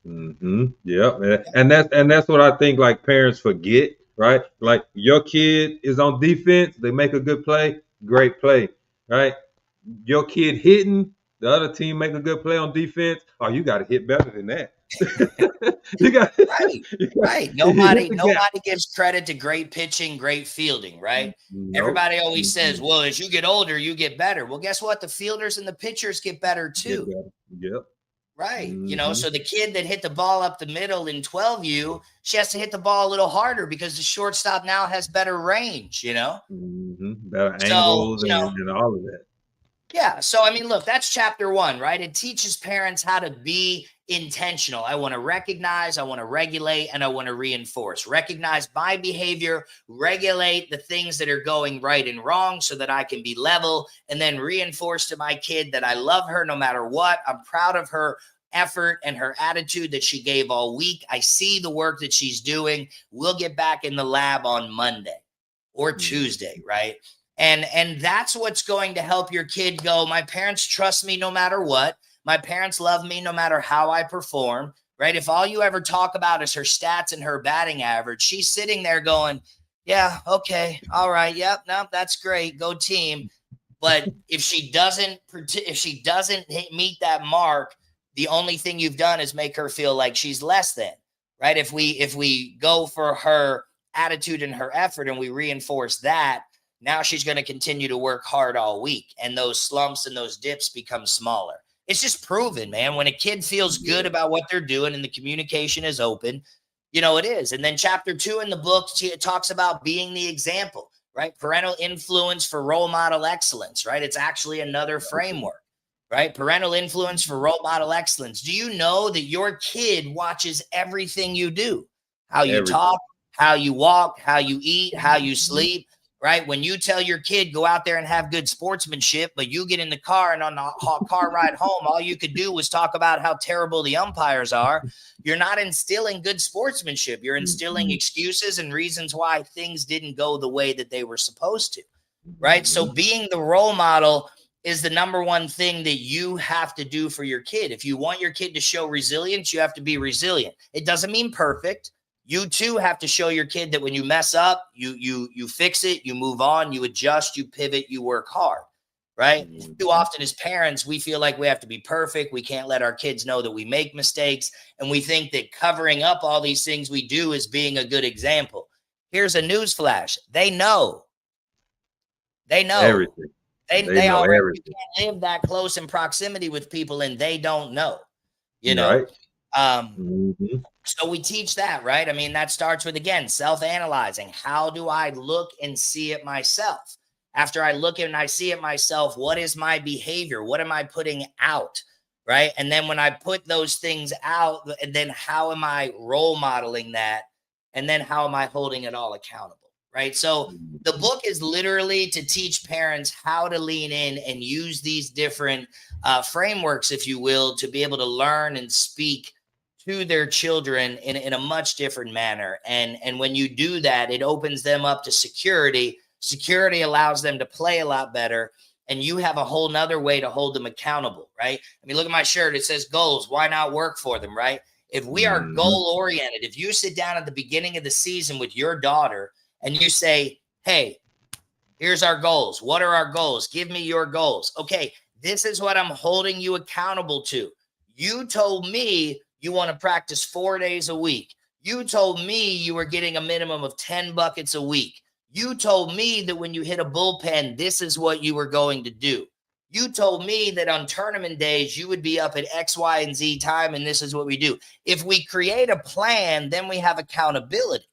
Yeah. And that's what I think, like, parents forget. Right? Like, your kid is on defense, they make a good play, great play, right? Your kid hitting, the other team make a good play on defense, oh, you got to hit better than that. you got, Right, right. you hit Nobody the gap. nobody gives credit to great pitching, great fielding, right? Nope. Everybody always says, Mm-mm. "Well, as you get older, you get better." Well, guess what? The fielders and the pitchers get better Get too. better. Yep. Right. Mm-hmm. So the kid that hit the ball up the middle in 12U, she has to hit the ball a little harder because the shortstop now has better range. Mm-hmm. Better So, angles and all of that. yeah. So, I mean, look, that's chapter one, right? It teaches parents how to be intentional. I want to recognize, I want to regulate, and I want to reinforce. Recognize my behavior, regulate the things that are going right and wrong so that I can be level, and then reinforce to my kid that I love her no matter what. I'm proud of her effort and her attitude that she gave all week. I see the work that she's doing. We'll get back in the lab on Monday or Tuesday, right? And that's what's going to help your kid go, my parents trust me no matter what. My parents love me no matter how I perform, right? If all you ever talk about is her stats and her batting average, she's sitting there going, yeah, okay, all right, yep, no, that's great, go team. But if she doesn't meet that mark, the only thing you've done is make her feel like she's less than, right? If we go for her attitude and her effort and we reinforce that, now she's going to continue to work hard all week, and those slumps and those dips become smaller. It's just proven, man. When a kid feels good about what they're doing and the communication is open, it is. And then chapter 2 in the book talks about being the example, right? Parental influence for role model excellence, right? It's actually another framework, right? Parental influence for role model excellence. Do you know that your kid watches everything you do? How you Everything. talk, how you walk, how you eat, how you sleep, right? When you tell your kid, go out there and have good sportsmanship, but you get in the car and on the car ride home, all you could do was talk about how terrible the umpires are. You're not instilling good sportsmanship. You're instilling Mm-hmm. excuses and reasons why things didn't go the way that they were supposed to, right? Mm-hmm. So being the role model is the number one thing that you have to do for your kid. If you want your kid to show resilience, you have to be resilient. It doesn't mean perfect. You too have to show your kid that when you mess up, you fix it, you move on, you adjust, you pivot, you work hard, right? Mm-hmm. Too often as parents, we feel like we have to be perfect. We can't let our kids know that we make mistakes. And we think that covering up all these things we do is being a good example. Here's a news flash. They know. They know. Everything. They, They they know already, you everything. can't live that close in proximity with people and they don't know, you know? Right. Um, Mm-hmm. So we teach that, right? I mean, that starts with, again, self-analyzing. How do I look and see it myself? After I look and I see it myself, what is my behavior? What am I putting out? Right. And then when I put those things out, and then how am I role modeling that? And then how am I holding it all accountable? Right. So the book is literally to teach parents how to lean in and use these different frameworks, if you will, to be able to learn and speak to their children in a much different manner. And when you do that, it opens them up to security. Security allows them to play a lot better. And you have a whole nother way to hold them accountable, right? I mean, look at my shirt. It says goals. Why not work for them, right? If we are Mm-hmm. goal oriented, if you sit down at the beginning of the season with your daughter and you say, hey, here's our goals. What are our goals? Give me your goals. Okay, this is what I'm holding you accountable to. You told me you want to practice 4 days a week. You told me you were getting a minimum of 10 buckets a week. You told me that when you hit a bullpen, this is what you were going to do. You told me that on tournament days, you would be up at X, Y, and Z time, and this is what we do. If we create a plan, then we have accountability.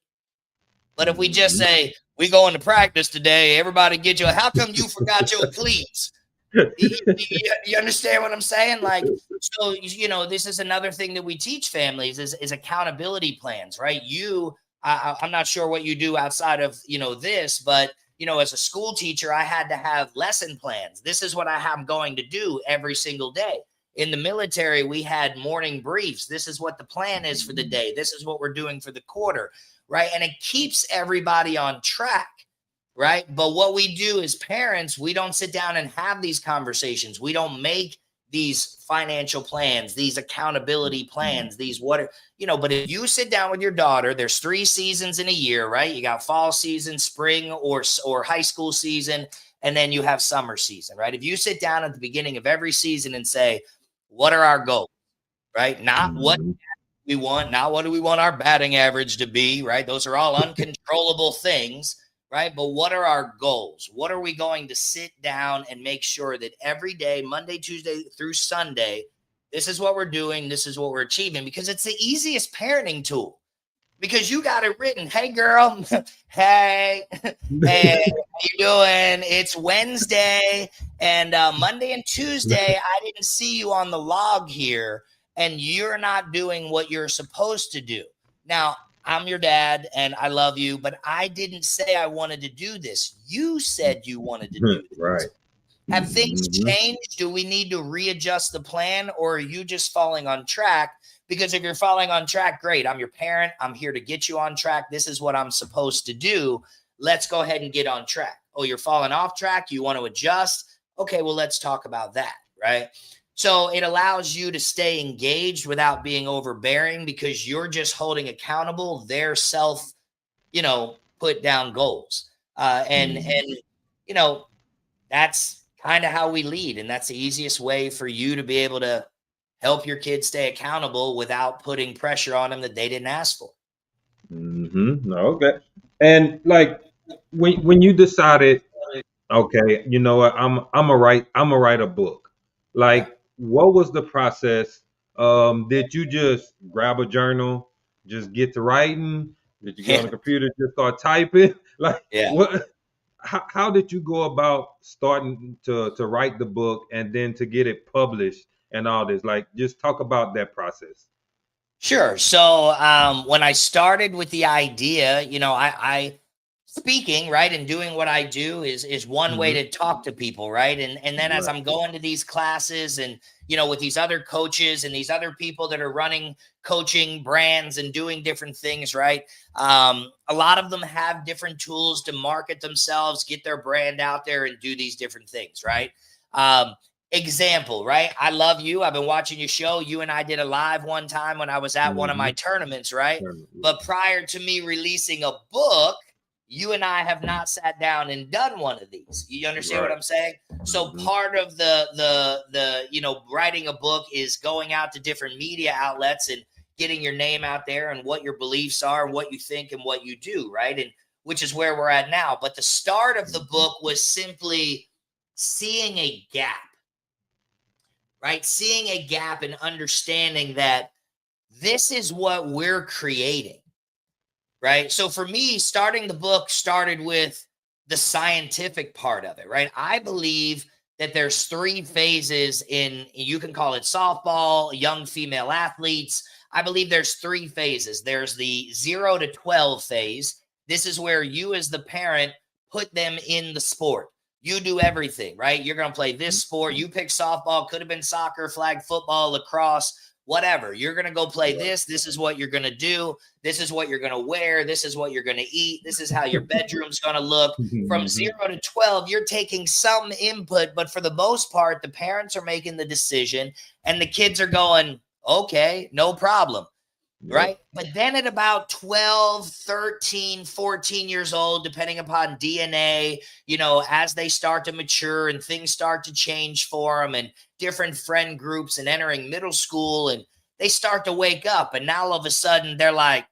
But if we just Mm-hmm. say, we go into practice today, everybody get you, how come you forgot your cleats? You understand what I'm saying? Like, so, this is another thing that we teach families is accountability plans, right? I'm not sure what you do outside of, this, but, as a school teacher, I had to have lesson plans. This is what I'm going to do every single day. In the military, we had morning briefs. This is what the plan is for the day. This is what we're doing for the quarter, right? And it keeps everybody on track. Right. But what we do as parents, we don't sit down and have these conversations. We don't make these financial plans, these accountability plans, but if you sit down with your daughter, there's 3 seasons in a year, right? You got fall season, spring or high school season, and then you have summer season, right? If you sit down at the beginning of every season and say, what are our goals, right? Not what Mm-hmm. we want? Not what do we want our batting average to be, right? Those are all uncontrollable things, right? But what are our goals? What are we going to sit down and make sure that every day, Monday, Tuesday through Sunday, this is what we're doing, this is what we're achieving, because it's the easiest parenting tool. Because you got it written. Hey, girl. Hey, hey, how you doing? It's Wednesday, and Monday and Tuesday, I didn't see you on the log here, and you're not doing what you're supposed to do. Now, I'm your dad, and I love you, but I didn't say I wanted to do this. You said you wanted to do this. Right. Have things Mm-hmm. changed? Do we need to readjust the plan, or are you just falling on track? Because if you're falling on track, great. I'm your parent. I'm here to get you on track. This is what I'm supposed to do. Let's go ahead and get on track. Oh, you're falling off track. You want to adjust? Okay, well, let's talk about that, right? So it allows you to stay engaged without being overbearing, because you're just holding accountable their self, put down goals. And that's kind of how we lead. And that's the easiest way for you to be able to help your kids stay accountable without putting pressure on them that they didn't ask for. Mm-hmm. Okay. And like when you decided, okay, you know what, I'm a write a book. Yeah. Like, what was the process? Did you just grab a journal, just get to writing? Did you get on Yeah. the computer, just start typing? Like, Yeah. what? How did you go about starting to write the book and then to get it published and all this? Like, just talk about that process. Sure. So when I started with the idea, I speaking, right, and doing what I do is one way Mm-hmm. to talk to people, right? And then as Right. I'm going to these classes and with these other coaches and these other people that are running coaching brands and doing different things, right? A lot of them have different tools to market themselves, get their brand out there, and do these different things, right? Um, Example, right? I love you. I've been watching your show. You and I did a live one time when I was at one of my Mm-hmm. tournaments, right? But prior to me releasing a book, you and I have not sat down and done one of these. You understand what Right. I'm saying? So Mm-hmm. part of the writing a book is going out to different media outlets and getting your name out there and what your beliefs are, what you think and what you do, right? And which is where we're at now. But the start of the book was simply seeing a gap, right? Seeing a gap and understanding that this is what we're creating, right? So for me, starting the book started with the scientific part of it, right? I believe that there's three phases you can call it softball, young female athletes. I believe there's three phases. There's the 0 to 12 phase. This is where you as the parent put them in the sport. You do everything, right? You're going to play this sport. You pick softball, could have been soccer, flag football, lacrosse, whatever. You're going to go play this. This is what you're going to do. This is what you're going to wear. This is what you're going to eat. This is how your bedroom's going to look. From 0 to 12, you're taking some input, but for the most part, the parents are making the decision and the kids are going, okay, no problem. Right. But then at about 12, 13, 14 years old, depending upon DNA, as they start to mature and things start to change for them and different friend groups and entering middle school, and they start to wake up. And now all of a sudden they're like,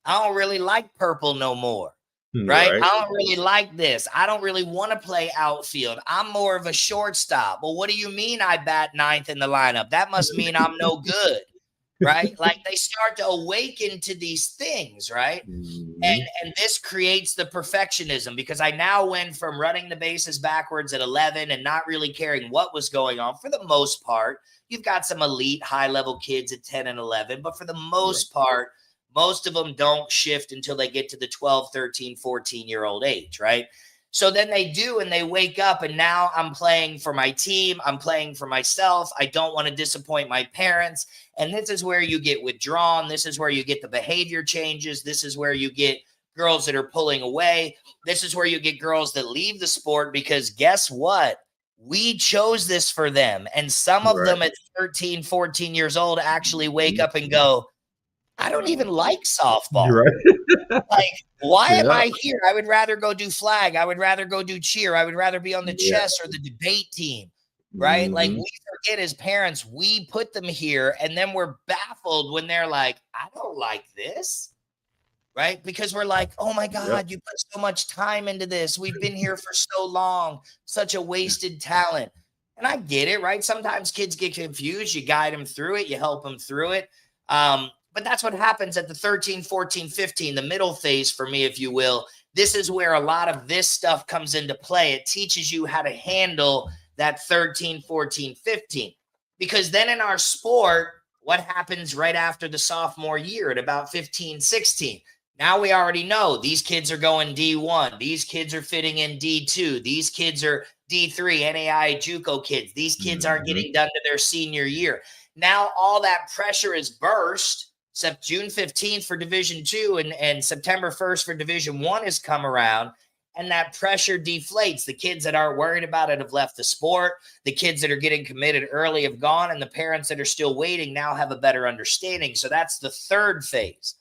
I don't really like purple no more. Right. Right. I don't really like this. I don't really want to play outfield. I'm more of a shortstop. Well, what do you mean I bat ninth in the lineup? That must mean I'm no good. Right? Like they start to awaken to these things, right? Mm-hmm. And this creates the perfectionism, because I now went from running the bases backwards at 11 and not really caring what was going on. For the most part, you've got some elite high level kids at 10 and 11, but for the most part, most of them don't shift until they get to the 12, 13, 14-year-old age, right? So then they do, and they wake up, and now I'm playing for my team. I'm playing for myself. I don't want to disappoint my parents. And this is where you get withdrawn. This is where you get the behavior changes. This is where you get girls that are pulling away. This is where you get girls that leave the sport, because guess what? We chose this for them. And some of them at 13, 14 years old actually wake up and go, I don't even like softball. Right. Like, why am Yeah. I here? I would rather go do flag. I would rather go do cheer. I would rather be on the Yeah. chess or the debate team. right? Like Mm-hmm. we forget as parents, we put them here and then we're baffled when they're like, I don't like this, right? Because we're like, oh my Yep. God, you put so much time into this. We've been here for so long, such a wasted talent. And I get it, right? Sometimes kids get confused. You guide them through it, you help them through it. But that's what happens at the 13, 14, 15, the middle phase for me, if you will. This is where a lot of this stuff comes into play. It teaches you how to handle that 13, 14, 15. Because then in our sport, what happens right after the sophomore year at about 15, 16? Now we already know these kids are going D1. These kids are fitting in D2. These kids are D3, NAI, JUCO kids. These kids aren't Mm-hmm. getting done to their senior year. Now all that pressure is burst. Except June 15th for Division 2 and September 1st for Division 1 has come around, and that pressure deflates. The kids that aren't worried about it have left the sport. The kids that are getting committed early have gone, and the parents that are still waiting now have a better understanding. So that's the third phase.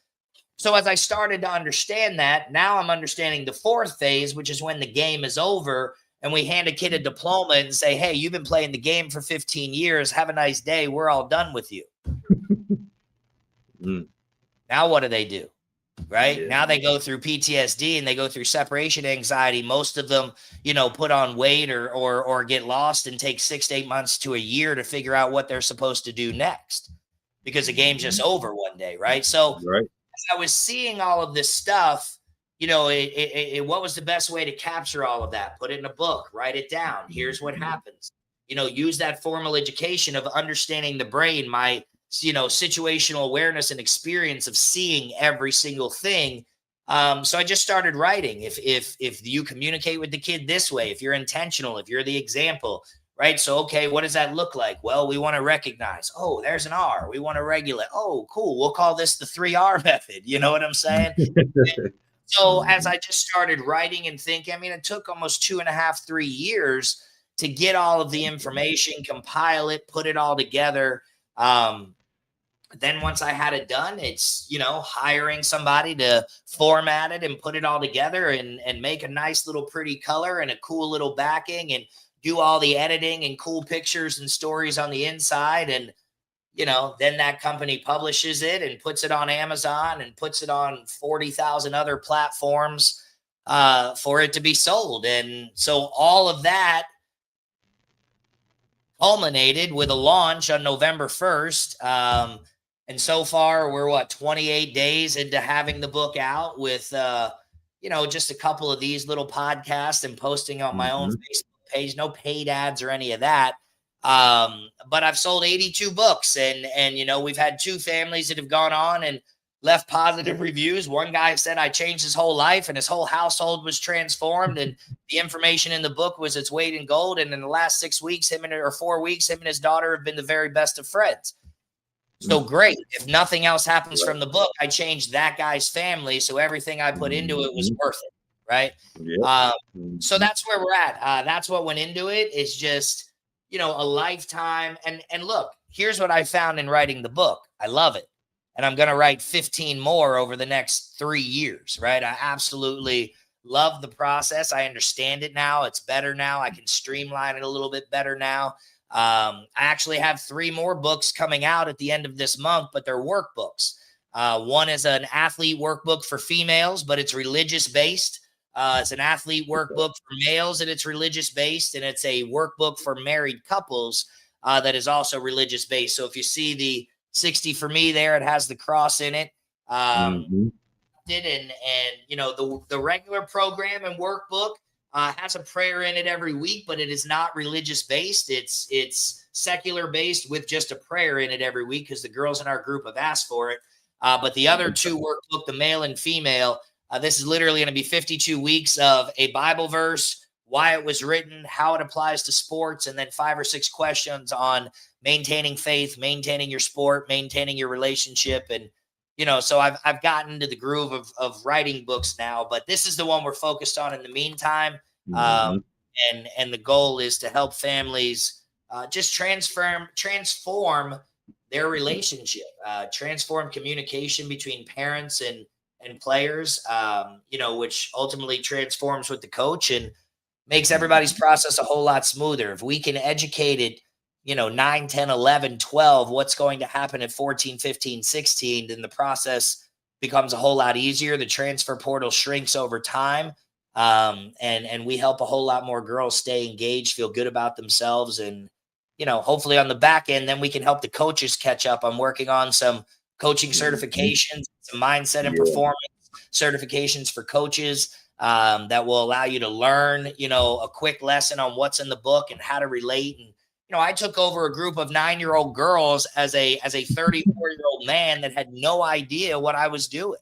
So as I started to understand that, now I'm understanding the fourth phase, which is when the game is over and we hand a kid a diploma and say, hey, you've been playing the game for 15 years. Have a nice day. We're all done with you. Mm. Now what do? Right? Yeah. Now they go through PTSD and they go through separation anxiety. Most of them, put on weight or get lost and take 6 to 8 months to a year to figure out what they're supposed to do next because the game's just over one day, right? So Right. as I was seeing all of this stuff, what was the best way to capture all of that? Put it in a book, write it down. Here's what happens. Use that formal education of understanding the brain, my situational awareness and experience of seeing every single thing. So I just started writing. If you communicate with the kid this way, if you're intentional, if you're the example, right? So, okay, what does that look like? Well, we want to recognize, oh, there's an R. We want to regulate. Oh, cool. We'll call this the 3R method. You know what I'm saying? So as I just started writing and thinking, I mean, it took almost 2.5, 3 years to get all of the information, compile it, put it all together. Then once I had it done, it's, hiring somebody to format it and put it all together and make a nice little pretty color and a cool little backing and do all the editing and cool pictures and stories on the inside. And, then that company publishes it and puts it on Amazon and puts it on 40,000 other platforms for it to be sold. And so all of that culminated with a launch on November 1st. And so far, we're 28 days into having the book out with, just a couple of these little podcasts and posting on my own Facebook page. No paid ads or any of that. But I've sold 82 books and, we've had 2 families that have gone on and left positive reviews. One guy said I changed his whole life and his whole household was transformed. And the information in the book was its weight in gold. And in the last 6 weeks, 4 weeks, him and his daughter have been the very best of friends. So great. If nothing else happens from the book, I changed that guy's family. So everything I put into it was worth it. Right. Yeah. So that's where we're at. That's what went into it is just, a lifetime. And look, here's what I found in writing the book. I love it. And I'm going to write 15 more over the next 3 years. Right. I absolutely love the process. I understand it now. It's better now. I can streamline it a little bit better now. I actually have 3 more books coming out at the end of this month, but they're workbooks. One is an athlete workbook for females, but it's religious based. It's an athlete workbook for males and it's religious based. And it's a workbook for married couples that is also religious based. So if you see the 60 for me there, it has the cross in it. And the regular program and workbook has a prayer in it every week, but it is not religious based. It's secular based with just a prayer in it every week because the girls in our group have asked for it. But the other 2 workbook, the male and female, this is literally going to be 52 weeks of a Bible verse, why it was written, how it applies to sports, and then 5 or 6 questions on maintaining faith, maintaining your sport, maintaining your relationship. And so I've gotten into the groove of writing books now, but this is the one we're focused on in the meantime. And the goal is to help families just transform their relationship, transform communication between parents and players, which ultimately transforms with the coach. And makes everybody's process a whole lot smoother. If we can educate it, 9, 10, 11, 12, what's going to happen at 14, 15, 16, then the process becomes a whole lot easier. The transfer portal shrinks over time. And we help a whole lot more girls stay engaged, feel good about themselves. And, hopefully on the back end, then we can help the coaches catch up. I'm working on some coaching certifications, some mindset and performance certifications for coaches that will allow you to learn, a quick lesson on what's in the book and how to relate. And, I took over a group of 9-year-old girls as a 34-year-old man that had no idea what I was doing.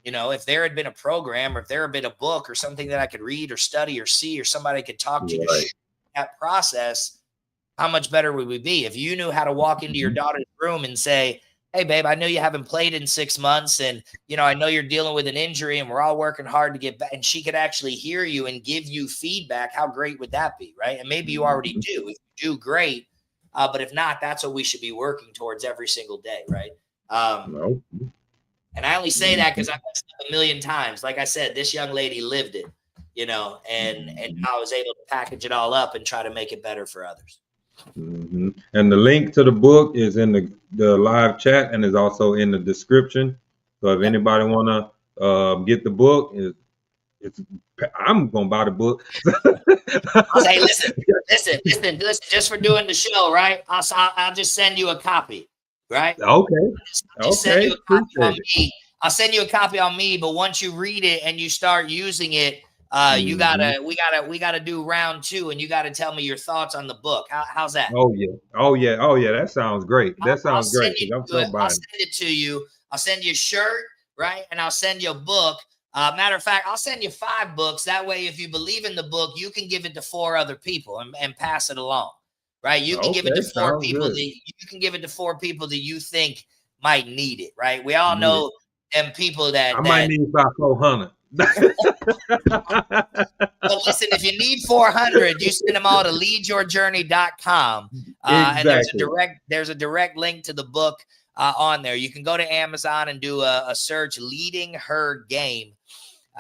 If there had been a program or if there had been a book or something that I could read or study or see or somebody I could talk to Right. show that process, how much better would we be? If you knew how to walk into your daughter's room and say, hey, babe, I know you haven't played in 6 months. And, I know you're dealing with an injury and we're all working hard to get back. And she could actually hear you and give you feedback. How great would that be? Right. And maybe you already do. If you do, great. But if not, that's what we should be working towards every single day. Right. No. And I only say that because I've messed up a million times. Like I said, this young lady lived it, and I was able to package it all up and try to make it better for others. Mm-hmm. And the link to the book is in the live chat and is also in the description. So if anybody want to get the book, I'm gonna buy the book. I'll say, listen, just for doing the show, right? I'll just send you a copy, right? Okay. I'll send you a copy on me. I'll send you a copy on me, but once you read it and you start using it, we gotta do round 2, and you gotta tell me your thoughts on the book. How's that? Oh yeah. That sounds great. That sounds great. I'll send it to you. I'll send you a shirt, right? And I'll send you a book. Matter of fact, I'll send you 5 books. That way, if you believe in the book, you can give it to 4 other people and pass it along, right? You can give it to 4 people. You can give it to 4 people that you think might need it, right? We all know them people that I might need about 400. Well, listen, if you need 400, you send them all to leadyourjourney.com. Exactly. And there's a direct link to the book on there. You can go to Amazon and do a search, Leading Her Game.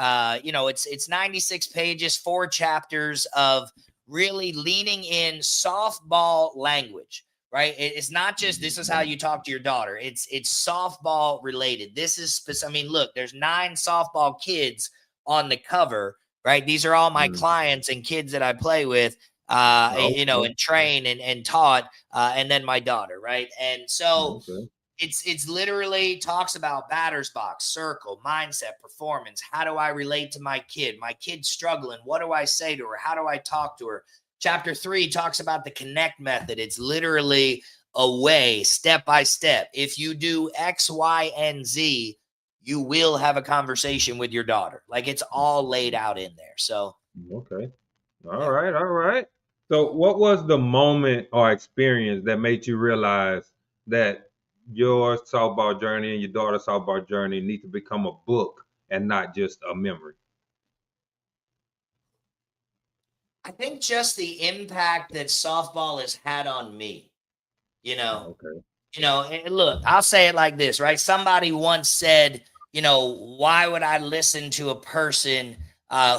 It's 96 pages, 4 chapters of really leaning in softball language, right? It's not just, this is how you talk to your daughter. It's softball related. Look, there's 9 softball kids on the cover, right? These are all my clients and kids that I play with, and train and taught, and then my daughter, right? And so it's literally talks about batter's box, circle, mindset, performance. How do I relate to my kid? My kid's struggling. What do I say to her? How do I talk to her? Chapter 3 talks about the connect method. It's literally a way, step by step. If you do X, Y, and Z, you will have a conversation with your daughter. Like, it's all laid out in there. So, okay. All right. So what was the moment or experience that made you realize that your softball journey and your daughter's softball journey need to become a book and not just a memory? I think just the impact that softball has had on me, and look, I'll say it like this, right? Somebody once said, why would I listen to a person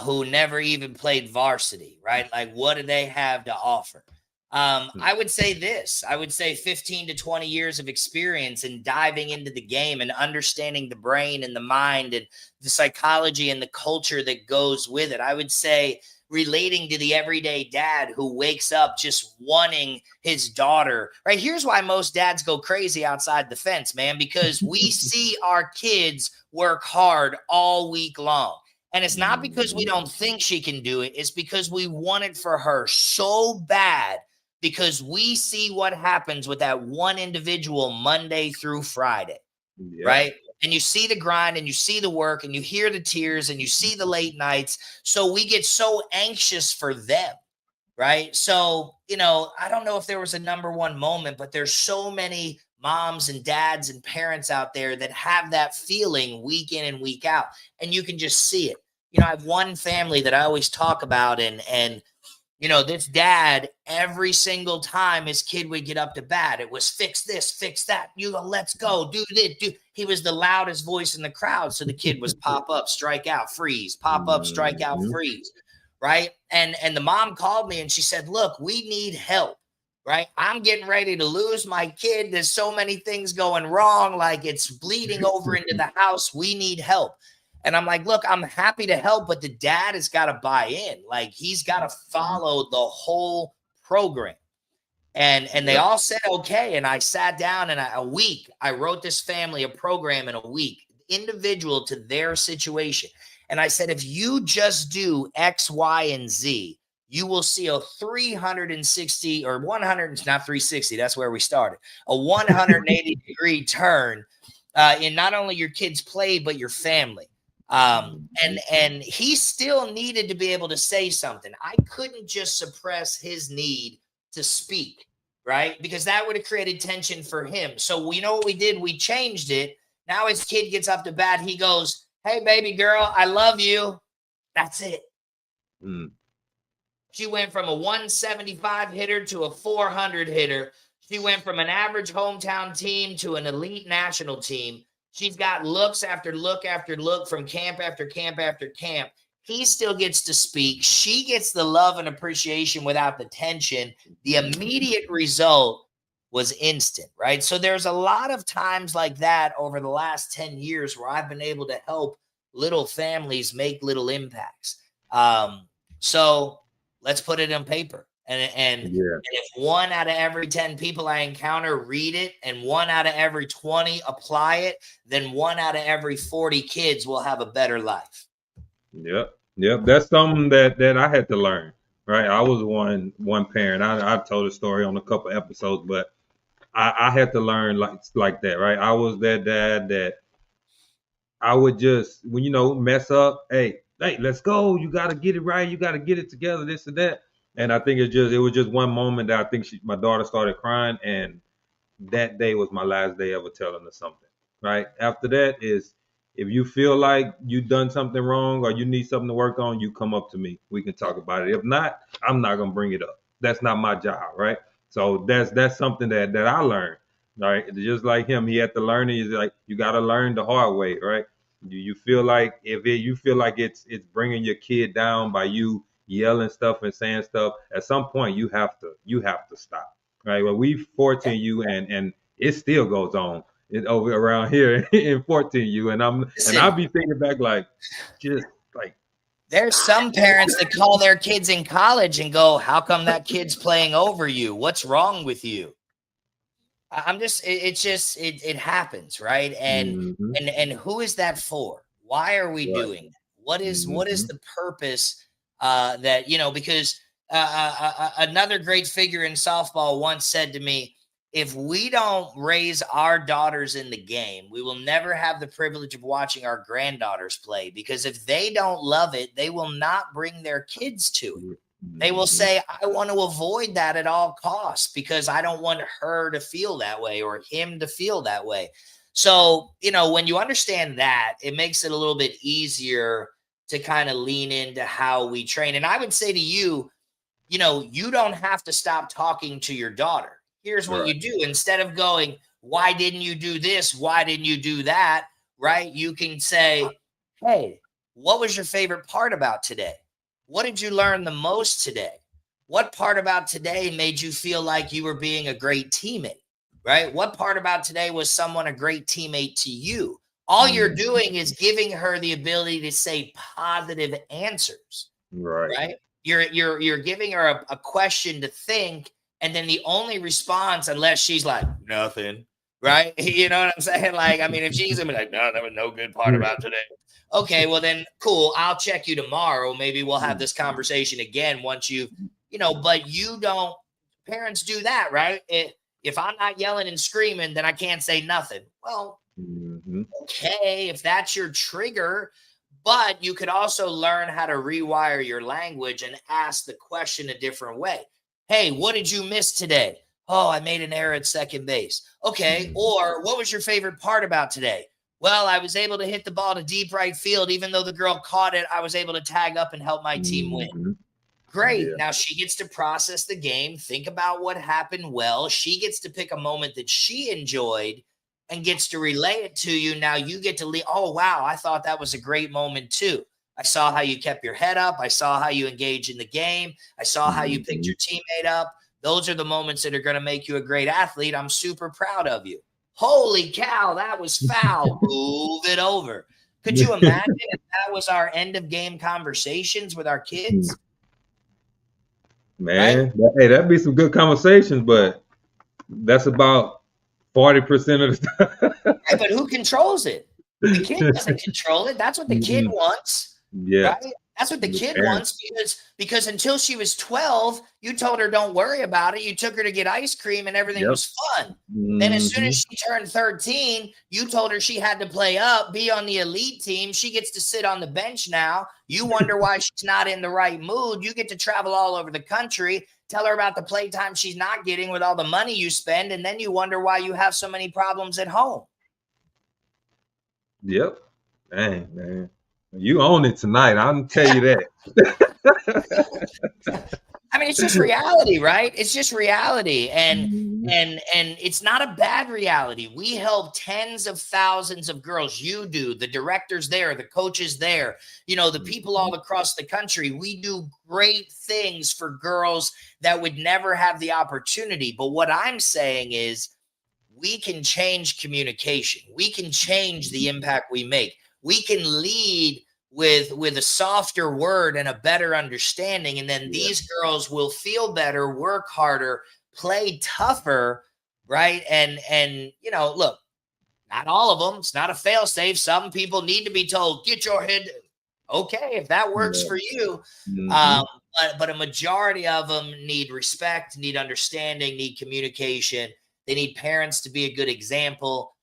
who never even played varsity, right? Like, what do they have to offer? I would say this. I would say 15 to 20 years of experience in diving into the game and understanding the brain and the mind and the psychology and the culture that goes with it. I would say relating to the everyday dad who wakes up just wanting his daughter, right? Here's why most dads go crazy outside the fence, man, because we see our kids work hard all week long. And it's not because we don't think she can do it. It's because we want it for her so bad, because we see what happens with that one individual Monday through Friday, right? And you see the grind and you see the work and you hear the tears and you see the late nights. So we get so anxious for them, right? So, I don't know if there was a number one moment, but there's so many moms and dads and parents out there that have that feeling week in and week out. And you can just see it. I have one family that I always talk about, and this dad, every single time his kid would get up to bat, it was fix this, fix that. Let's go, do this, do. He was the loudest voice in the crowd. So the kid was pop up, strike out, freeze, pop up, strike out, freeze. right? And the mom called me and she said, look, we need help, right? I'm getting ready to lose my kid. There's so many things going wrong. Like it's bleeding over into the house. We need help. And I'm like, look, I'm happy to help, but the dad has got to buy in. Like he's got to follow the whole program. And they all said okay. And I sat down and a week, I wrote this family a program in a week, individual to their situation. And I said, if you just do X, Y, and Z, you will see a 360 or 100, not 360, that's where we started, a 180-degree turn in not only your kids' play, but your family. And he still needed to be able to say something. I couldn't just suppress his need to speak, right? Because that would have created tension for him. So you know what we did? We changed it. Now his kid gets up to bat. He goes, hey, baby girl, I love you. That's it. She went from a 175 hitter to a 400 hitter. She went from an average hometown team to an elite national team. She's got looks after look after look from camp after camp after camp. He still gets to speak. She gets the love and appreciation without the tension. The immediate result was instant, right? So there's a lot of times like that over the last 10 years where I've been able to help little families make little impacts. So let's put it on paper. And if 1 out of every 10 people I encounter read it and 1 out of every 20 apply it, then 1 out of every 40 kids will have a better life. Yep. That's something that I had to learn, right? I was one parent. I've told a story on a couple episodes, but I had to learn like that, right? I was that dad that I would just, when mess up, hey, let's go. You got to get it right. You got to get it together, this and that. And I think it was just one moment that I think my daughter started crying, and that day was my last day ever telling her something, right? After that is, if you feel like you've done something wrong or you need something to work on, you come up to me. We can talk about it. If not, I'm not gonna bring it up. That's not my job, right? So that's something that I learned, right? Just like him, he had to learn it. He's like, you got to learn the hard way, right? You feel like you feel like it's bringing your kid down by you yelling stuff and saying stuff, at some point you have to stop, right? Well, we 14 you, and it still goes on over around here in 14 you, and I'll be thinking back like, just like, there's some parents that call their kids in college and go, how come that kid's playing over you? What's wrong with you? It happens, right? And who is that for? Why are we doing that? What is the purpose that, because another great figure in softball once said to me, if we don't raise our daughters in the game, we will never have the privilege of watching our granddaughters play, because if they don't love it, they will not bring their kids to it. They will say, I want to avoid that at all costs because I don't want her to feel that way or him to feel that way. So, when you understand that, it makes it a little bit easier to kind of lean into how we train. And I would say to you, you don't have to stop talking to your daughter. Here's what you do. Instead of going, why didn't you do this? Why didn't you do that? Right? You can say, hey, what was your favorite part about today? What did you learn the most today? What part about today made you feel like you were being a great teammate, right? What part about today was someone a great teammate to you? All you're doing is giving her the ability to say positive answers, right? You're giving her a question to think, and then the only response, unless she's like, nothing, right? You know what I'm saying? Like, I mean, if she's gonna be like, no, there was no good part about today. Okay, well then, cool. I'll check you tomorrow. Maybe we'll have this conversation again once but you don't, parents do that, right? If I'm not yelling and screaming, then I can't say nothing. Well, okay, if that's your trigger, but you could also learn how to rewire your language and ask the question a different way. Hey, what did you miss today? Oh, I made an error at second base. Okay, or what was your favorite part about today? Well, I was able to hit the ball to deep right field. Even though the girl caught it, I was able to tag up and help my team win. Great. Now she gets to process the game, think about what happened well. She gets to pick a moment that she enjoyed and gets to relay it to you. Now you get to leave. Oh, wow, I thought that was a great moment too. I saw how you kept your head up. I saw how you engaged in the game. I saw how you picked your teammate up. Those are the moments that are going to make you a great athlete. I'm super proud of you. Holy cow, that was foul. Move it over. Could you imagine if that was our end of game conversations with our kids? Man, hey, that'd be some good conversations, but that's about 40% of the time. Right, but who controls it? The kid doesn't control it. That's what the kid wants. Yeah. Right? That's what the kid wants because until she was 12, you told her don't worry about it. You took her to get ice cream and everything was fun. Then as soon as she turned 13, you told her she had to play up, be on the elite team. She gets to sit on the bench now. You wonder why she's not in the right mood. You get to travel all over the country, tell her about the playtime she's not getting with all the money you spend, and then you wonder why you have so many problems at home. Yep. Dang, man. You own it tonight. I'll tell you that. I mean, it's just reality, right? It's just reality. And it's not a bad reality. We help tens of thousands of girls. You do, the directors there, the coaches there, you know, the people all across the country. We do great things for girls that would never have the opportunity. But what I'm saying is we can change communication. We can change the impact we make. We can lead with a softer word and a better understanding. And then these girls will feel better, work harder, play tougher, right? And you know, look, not all of them. It's not a fail safe. Some people need to be told, get your head. Okay, if that works for you. But a majority of them need respect, need understanding, need communication. They need parents to be a good example.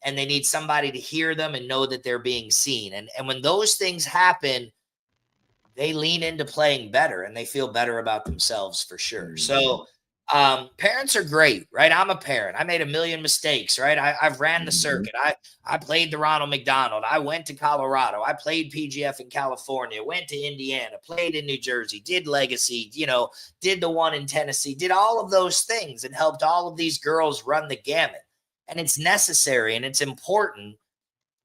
And they need somebody to hear them and know that they're being seen. And when those things happen, they lean into playing better and they feel better about themselves for sure. So parents are great, right? I'm a parent. I made a million mistakes, right? I've ran the circuit. I played the Ronald McDonald. I went to Colorado. I played PGF in California, went to Indiana, played in New Jersey, did Legacy, you know, did the one in Tennessee, did all of those things and helped all of these girls run the gamut. And it's necessary and it's important,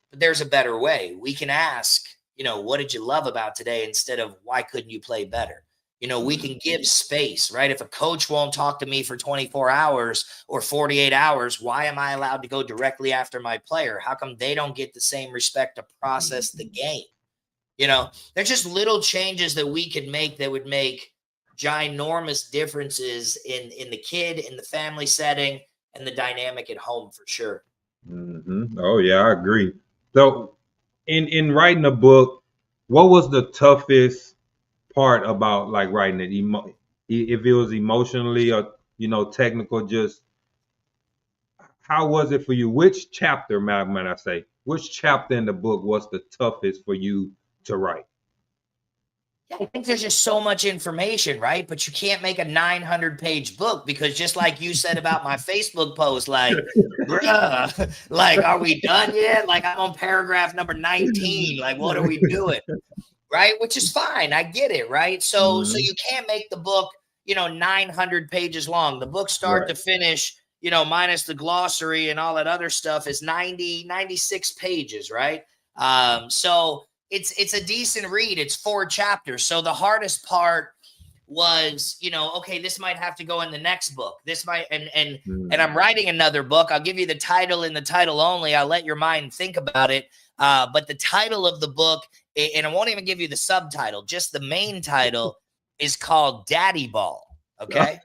but there's a better way. We can ask, you know, what did you love about today instead of why couldn't you play better? You know, we can give space, right? If a coach won't talk to me for 24 hours or 48 hours, why am I allowed to go directly after my player? How come they don't get the same respect to process the game? You know, there's just little changes that we could make that would make ginormous differences in the kid, in the family setting, and the dynamic at home for sure. Oh yeah, I agree. So in writing a book, what was the toughest part about like writing it? If it was emotionally or, you know, technical, just how was it for you? Which chapter, might I say, which chapter in the book was the toughest for you to write? Yeah, I think there's just so much information, right? But you can't make a 900-page book because just like you said about my Facebook post, like, bruh, like, are we done yet? Like, I'm on paragraph number 19. Like, what are we doing? Right? Which is fine. I get it, right? So you can't make the book, you know, 900 pages long. The book start to finish, you know, minus the glossary and all that other stuff is 96 pages, right? So it's a decent read. It's 4 chapters. So the hardest part was, you know, okay, this might have to go in the next book. This might, and I'm writing another book. I'll give you the title and the title only. I'll let your mind think about it. But the title of the book, and I won't even give you the subtitle, just the main title is called Daddy Ball. Okay.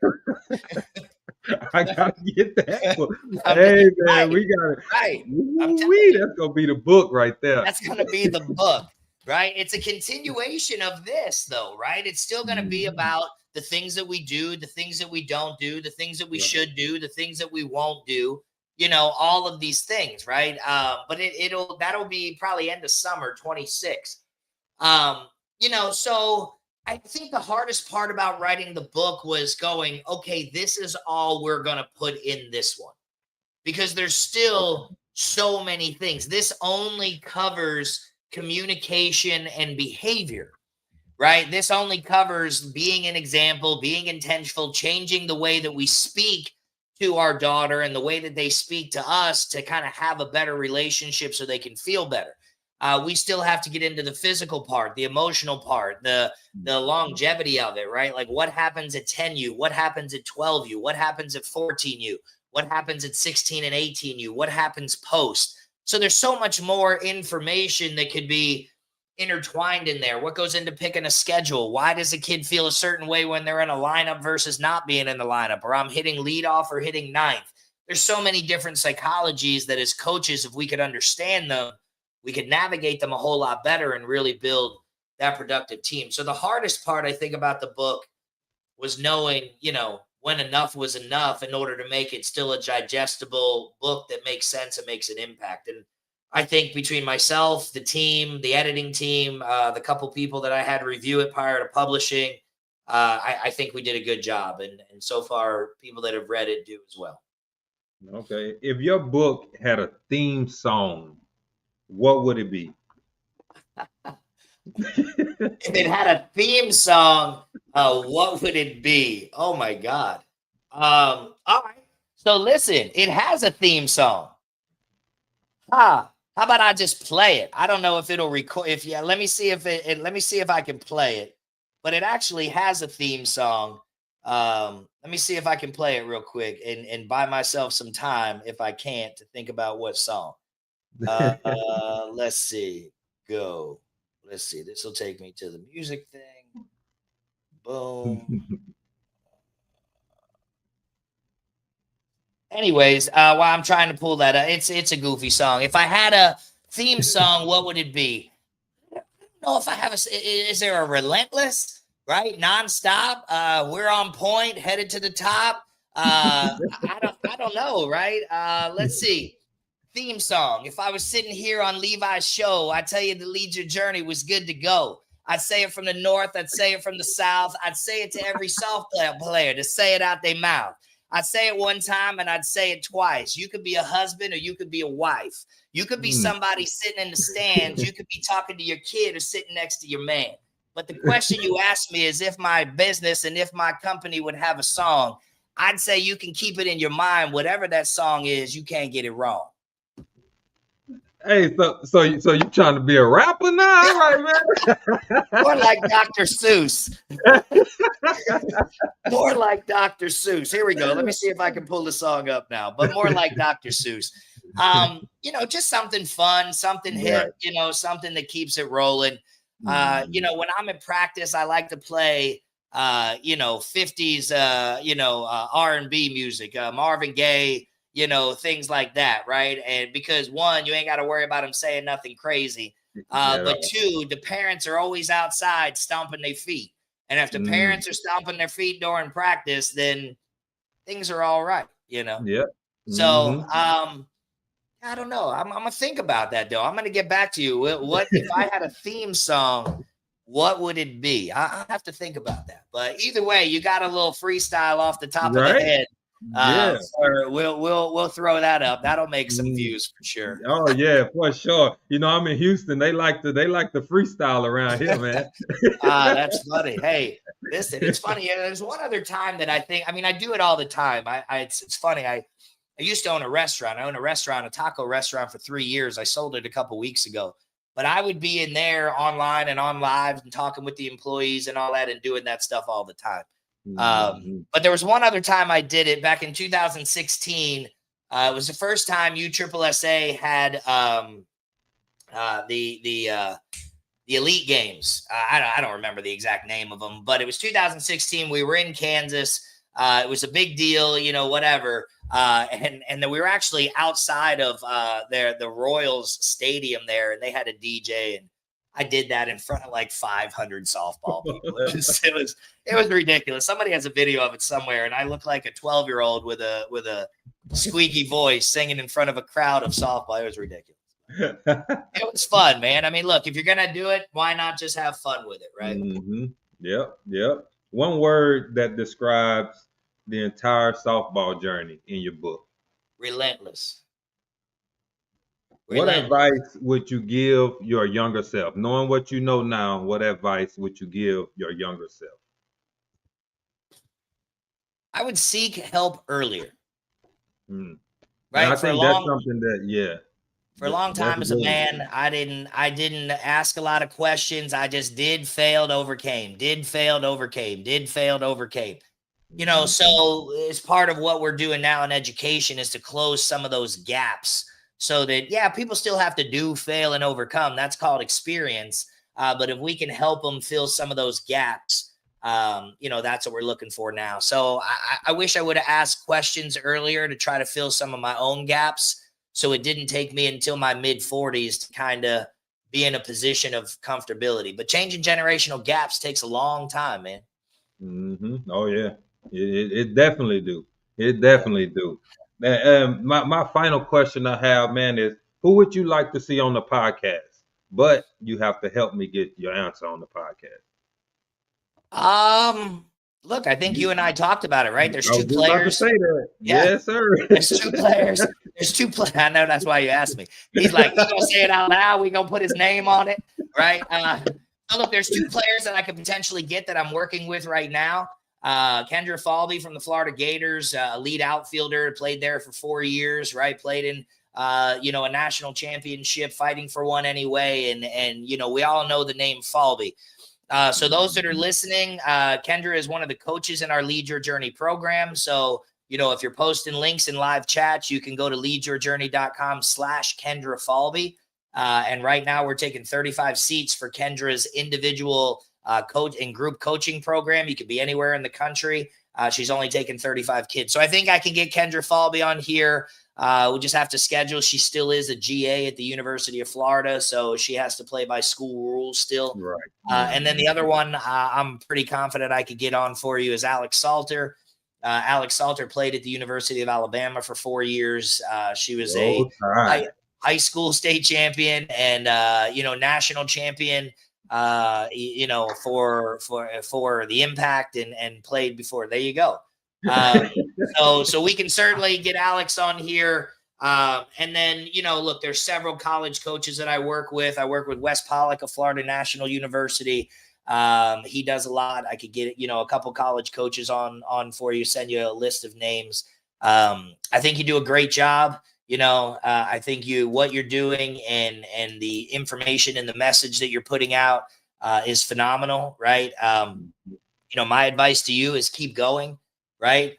I gotta get that book. Hey man, we got it. Right. That's gonna be the book right there. That's gonna be the book, right? It's a continuation of this, though, right? It's still gonna be about the things that we do, the things that we don't do, the things that we should do, the things that we won't do. You know, all of these things, right? But that'll be probably end of summer 26. You know, so I think the hardest part about writing the book was going, okay, this is all we're going to put in this one because there's still so many things. This only covers communication and behavior, right? This only covers being an example, being intentional, changing the way that we speak to our daughter and the way that they speak to us to kind of have a better relationship so they can feel better. We still have to get into the physical part, the emotional part, the longevity of it, right? Like what happens at 10U, what happens at 12U, what happens at 14U, what happens at 16 and 18U, what happens post. So there's so much more information that could be intertwined in there. What goes into picking a schedule? Why does a kid feel a certain way when they're in a lineup versus not being in the lineup, or I'm hitting leadoff or hitting ninth? There's so many different psychologies that as coaches, if we could understand them, we could navigate them a whole lot better and really build that productive team. So the hardest part, I think, about the book was knowing, when enough was enough in order to make it still a digestible book that makes sense and makes an impact. And I think between myself, the team, the editing team, the couple people that I had review it prior to publishing, I think we did a good job. And so far, people that have read it do as well. Okay. If your book had a theme song, what would it be? If it had a theme song, what would it be? Oh my God. All right. So listen, it has a theme song. How about I just play it? I don't know if it'll record. Let me see if let me see if I can play it. But it actually has a theme song. Let me see if I can play it real quick and buy myself some time if I can't to think about what song. Let's see. Go. Let's see. This will take me to the music thing. Boom. Anyways, while I'm trying to pull that up, it's a goofy song. If I had a theme song, what would it be? I don't know if I have is there a relentless, right? Nonstop. We're on point, headed to the top. I don't know, right? Let's see. Theme song. If I was sitting here on Levi's show, I tell you the lead your journey was good to go. I'd say it from the north. I'd say it from the south. I'd say it to every softball player to say it out their mouth. I'd say it one time and I'd say it twice. You could be a husband or you could be a wife. You could be somebody sitting in the stands. You could be talking to your kid or sitting next to your man. But the question you asked me is if my business and if my company would have a song, I'd say you can keep it in your mind. Whatever that song is, you can't get it wrong. Hey, so you trying to be a rapper now, right, man? More like Dr. Seuss. More like Dr. Seuss. Here we go. Let me see if I can pull the song up now. But more like Dr. Seuss. Just something fun, something hip, something that keeps it rolling. When I'm in practice, I like to play 50s R&B music, Marvin Gaye, things like that, right? And because one, you ain't got to worry about them saying nothing crazy. But two, the parents are always outside stomping their feet. And if the parents are stomping their feet during practice, then things are all right, Yep. So, I don't know. I'm going to think about that, though. I'm going to get back to you. What if I had a theme song, what would it be? I have to think about that. But either way, you got a little freestyle off the top of the head. Yeah. We'll throw that up. That'll make some views for sure. Oh yeah, for sure. I'm in Houston. They like the freestyle around here, man. That's funny. Hey, listen, it's funny. There's one other time that I do it all the time. It's funny. I used to own a restaurant. I owned a taco restaurant for 3 years. I sold it a couple weeks ago. But I would be in there online and on live and talking with the employees and all that and doing that stuff all the time. But there was one other time I did it back in 2016. It was the first time USSSA had the Elite Games. I don't remember the exact name of them, but it was 2016. We were in Kansas. It was a big deal, whatever. And then we were actually outside of the Royals stadium there, and they had a DJ, and I did that in front of like 500 softball people. It was ridiculous. Somebody has a video of it somewhere, and I look like a 12-year-old with a squeaky voice singing in front of a crowd of softball. It was ridiculous. It was fun, man. I mean, look, if you're gonna do it, why not just have fun with it, right? Yep. One word that describes the entire softball journey in your book. Relentless. What advice would you give your younger self? Knowing what you know now, what advice would you give your younger self? I would seek help earlier. Right. And I think that's something that, For a long That's time as a good. man, I didn't ask a lot of questions. I just did, failed, overcame, did, failed, overcame, did, failed, overcame. Mhm. So it's part of what we're doing now in education is to close some of those gaps so that, yeah, people still have to do, fail, and overcome. That's called experience. But if we can help them fill some of those gaps, that's what we're looking for now. So I wish I would have asked questions earlier to try to fill some of my own gaps. So it didn't take me until my mid 40s to kind of be in a position of comfortability. But changing generational gaps takes a long time, man. Oh yeah, it definitely do. It Yeah. definitely do. My final question I have, man, is who would you like to see on the podcast? But you have to help me get your answer on the podcast. Um, Look, I think You, you and I talked about it, right? There's I two was just about to players. say that. Yeah, Yes, sir. there's two players. There's two players. I know that's why you asked me. He's like, he gonna say it out loud. We gonna put his name on it, right? So look, there's two players that I could potentially get that I'm working with right now. Kendra Falvey from the Florida Gators, lead outfielder, played there for 4 years, right? Played in a national championship, fighting for one anyway, and we all know the name Falvey. So those that are listening, Kendra is one of the coaches in our Lead Your Journey program. So, if you're posting links in live chats, you can go to leadyourjourney.com/Kendra Falvey. And right now we're taking 35 seats for Kendra's individual coach and group coaching program. You could be anywhere in the country. She's only taking 35 kids. So I think I can get Kendra Falvey on here. We just have to schedule. She still is a GA at the University of Florida, so she has to play by school rules still. Right. And then the other one I'm pretty confident I could get on for you is Alex Salter. Alex Salter played at the University of Alabama for 4 years. She was a Roll Tide. high school state champion and national champion. For the Impact and played before. There you go. So we can certainly get Alex on here. And then, look, there's several college coaches that I work with. I work with Wes Pollock of Florida National University. He does a lot. I could get, a couple college coaches on for you, send you a list of names. I think you do a great job. I think what you're doing and the information and the message that you're putting out is phenomenal, right? My advice to you is keep going, right?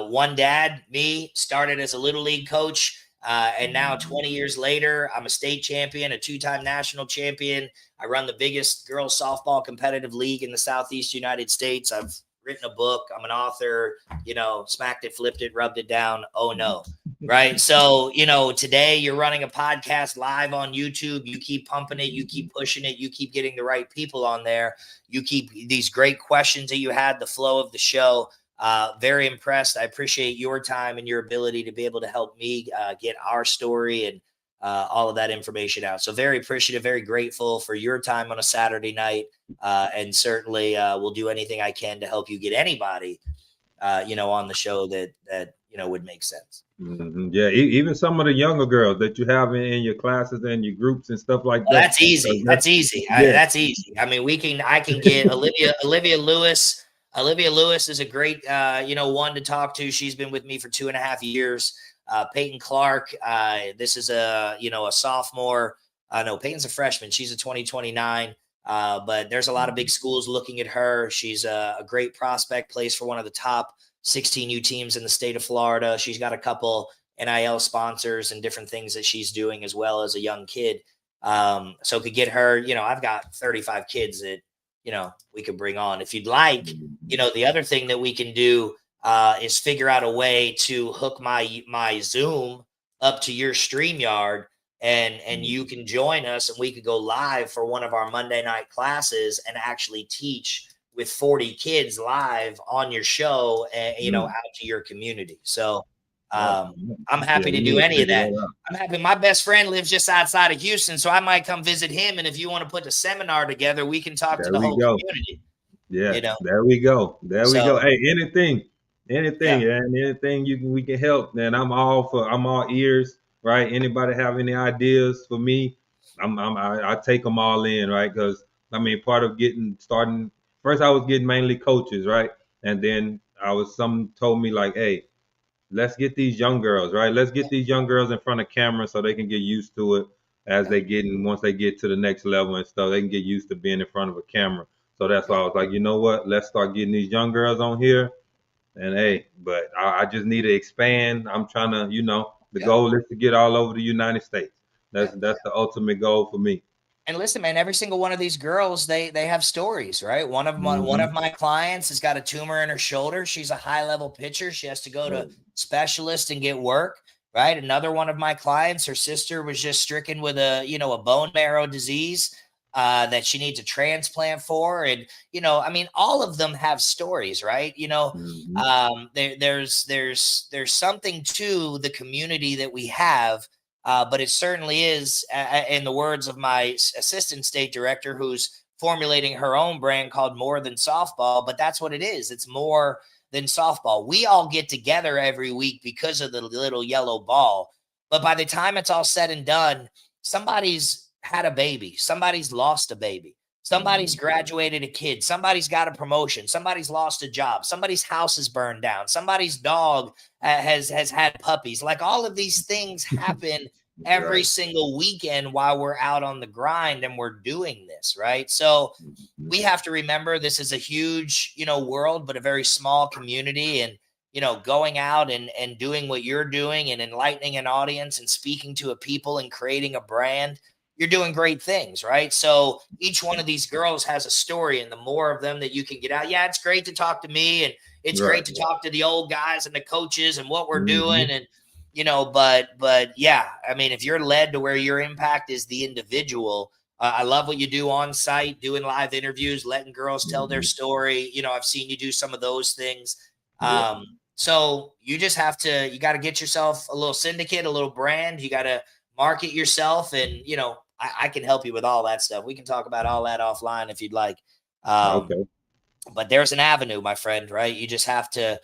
One dad, me, started as a little league coach. And now 20 years later, I'm a state champion, a 2-time national champion. I run the biggest girls softball competitive league in the Southeast United States. I've written a book. I'm an author, smacked it, flipped it, rubbed it down. Oh no. Right. So, today you're running a podcast live on YouTube. You keep pumping it. You keep pushing it. You keep getting the right people on there. You keep these great questions that you had, the flow of the show. Very impressed. I appreciate your time and your ability to be able to help me get our story and all of that information out. So very appreciative, very grateful for your time on a Saturday night. And certainly will do anything I can to help you get anybody, on the show that would make sense. Yeah, even some of the younger girls that you have in your classes and your groups and stuff like Well, that. that's easy. That's easy. Yeah. That's easy. I mean, I can get Olivia Lewis. Olivia Lewis is a great, one to talk to. She's been with me for 2.5 years. Peyton Clark. This is a sophomore. No, Peyton's a freshman. She's a 2029. But there's a lot of big schools looking at her. She's a great prospect, plays for one of the top 16U teams in the state of Florida. She's got a couple NIL sponsors and different things that she's doing as well as a young kid. So could get her, I've got 35 kids that, we could bring on. If you'd like, the other thing that we can do is figure out a way to hook my Zoom up to your StreamYard and you can join us and we could go live for one of our Monday night classes and actually teach with 40 kids live on your show and, out to your community. So I'm happy to do any of that. I'm happy. My best friend lives just outside of Houston, so I might come visit him. And if you want to put a seminar together, we can talk to the whole community. Yeah, there we go. We go. Hey, anything, Yeah. and anything we can help. Then I'm all ears. Right? Anybody have any ideas for me? I take them all in. Right? Because part of starting. First, I was getting mainly coaches. Right? And then some told me like, hey, let's get these young girls, right? Let's get these young girls in front of camera so they can get used to it as Yeah. they get in. Once they get to the next level and stuff, they can get used to being in front of a camera. So that's why I was like, you know what? Let's start getting these young girls on here. And hey, but I just need to expand. I'm trying to, the Yeah. goal is to get all over the United States. Yeah. That's the ultimate goal for me. And listen, man, every single one of these girls, they have stories, right? One of Hmm. my clients has got a tumor in her shoulder. She's a high level pitcher. She has to go to specialist and get work, right? Another one of my clients, her sister was just stricken with a bone marrow disease that she needs a transplant for, and I mean, all of them have stories, right? Hmm. There's something to the community that we have, but it certainly is, in the words of my assistant state director, who's formulating her own brand called More Than Softball. But that's what it is. It's more than softball. We all get together every week because of the little yellow ball. But by the time it's all said and done, somebody's had a baby, somebody's lost a baby. Somebody's Hmm. graduated a kid. Somebody's got a promotion. Somebody's lost a job. Somebody's house is burned down. Somebody's dog has had puppies. Like, all of these things happen every Right. single weekend while we're out on the grind and we're doing this, right? So Hmm. we have to remember this is a huge, world, but a very small community. And, going out and doing what you're doing and enlightening an audience and speaking to a people and creating a brand, you're doing great things, right? So each one of these girls has a story, and the more of them that you can get out. Yeah, it's great to talk to me, and it's Right. great to talk to the old guys and the coaches and what we're doing. Hmm. And but yeah, I mean, if you're led to where your impact is the individual, I love what you do on site, doing live interviews, letting girls tell their Hmm. story. I've seen you do some of those things. Yeah. So you just you got to get yourself a little syndicate, a little brand. You got to market yourself, and I can help you with all that stuff. We can talk about all that offline if you'd like. Um, Okay. but there's an avenue, my friend, right? You just have to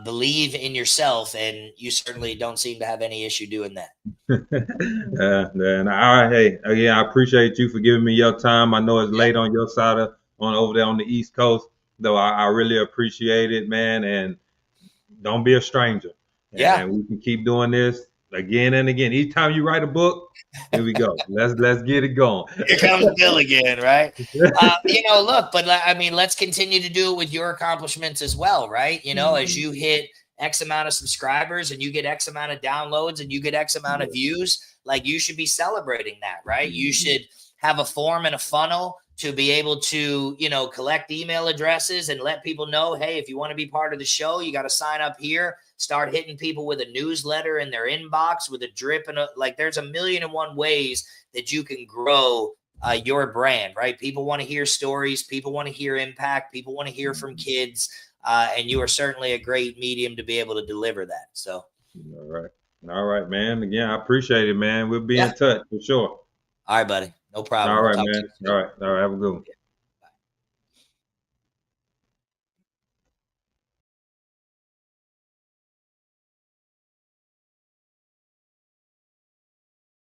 believe in yourself, and you certainly don't seem to have any issue doing that. Then all right, hey, again, I appreciate you for giving me your time. I know it's Yeah, late on your side of on over there on the East Coast, though. I really appreciate it, man. And don't be a stranger. yeah. And we can keep doing this again and again. Each time you write a book, here we go. Let's get it going. Here comes Bill again, right? Look, but I mean, let's continue to do it with your accomplishments as well, right? As Mhm. you hit X amount of subscribers and you get X amount of downloads and you get X amount of Yeah. views, like, you should be celebrating that, right? You Mhm. should have a form and a funnel to be able to, collect email addresses and let people know, hey, if you want to be part of the show, you got to sign up here. Start hitting people with a newsletter in their inbox with a drip like, there's a million and one ways that you can grow your brand, right? People want to hear stories. People want to hear impact. People want to hear from kids. And you are certainly a great medium to be able to deliver that. So, All right. All right, man. Again, I appreciate it, man. We'll be yeah. in touch for sure. All right, buddy. No problem. All We'll right, talk to man. you All soon. right. All right. Have a good one.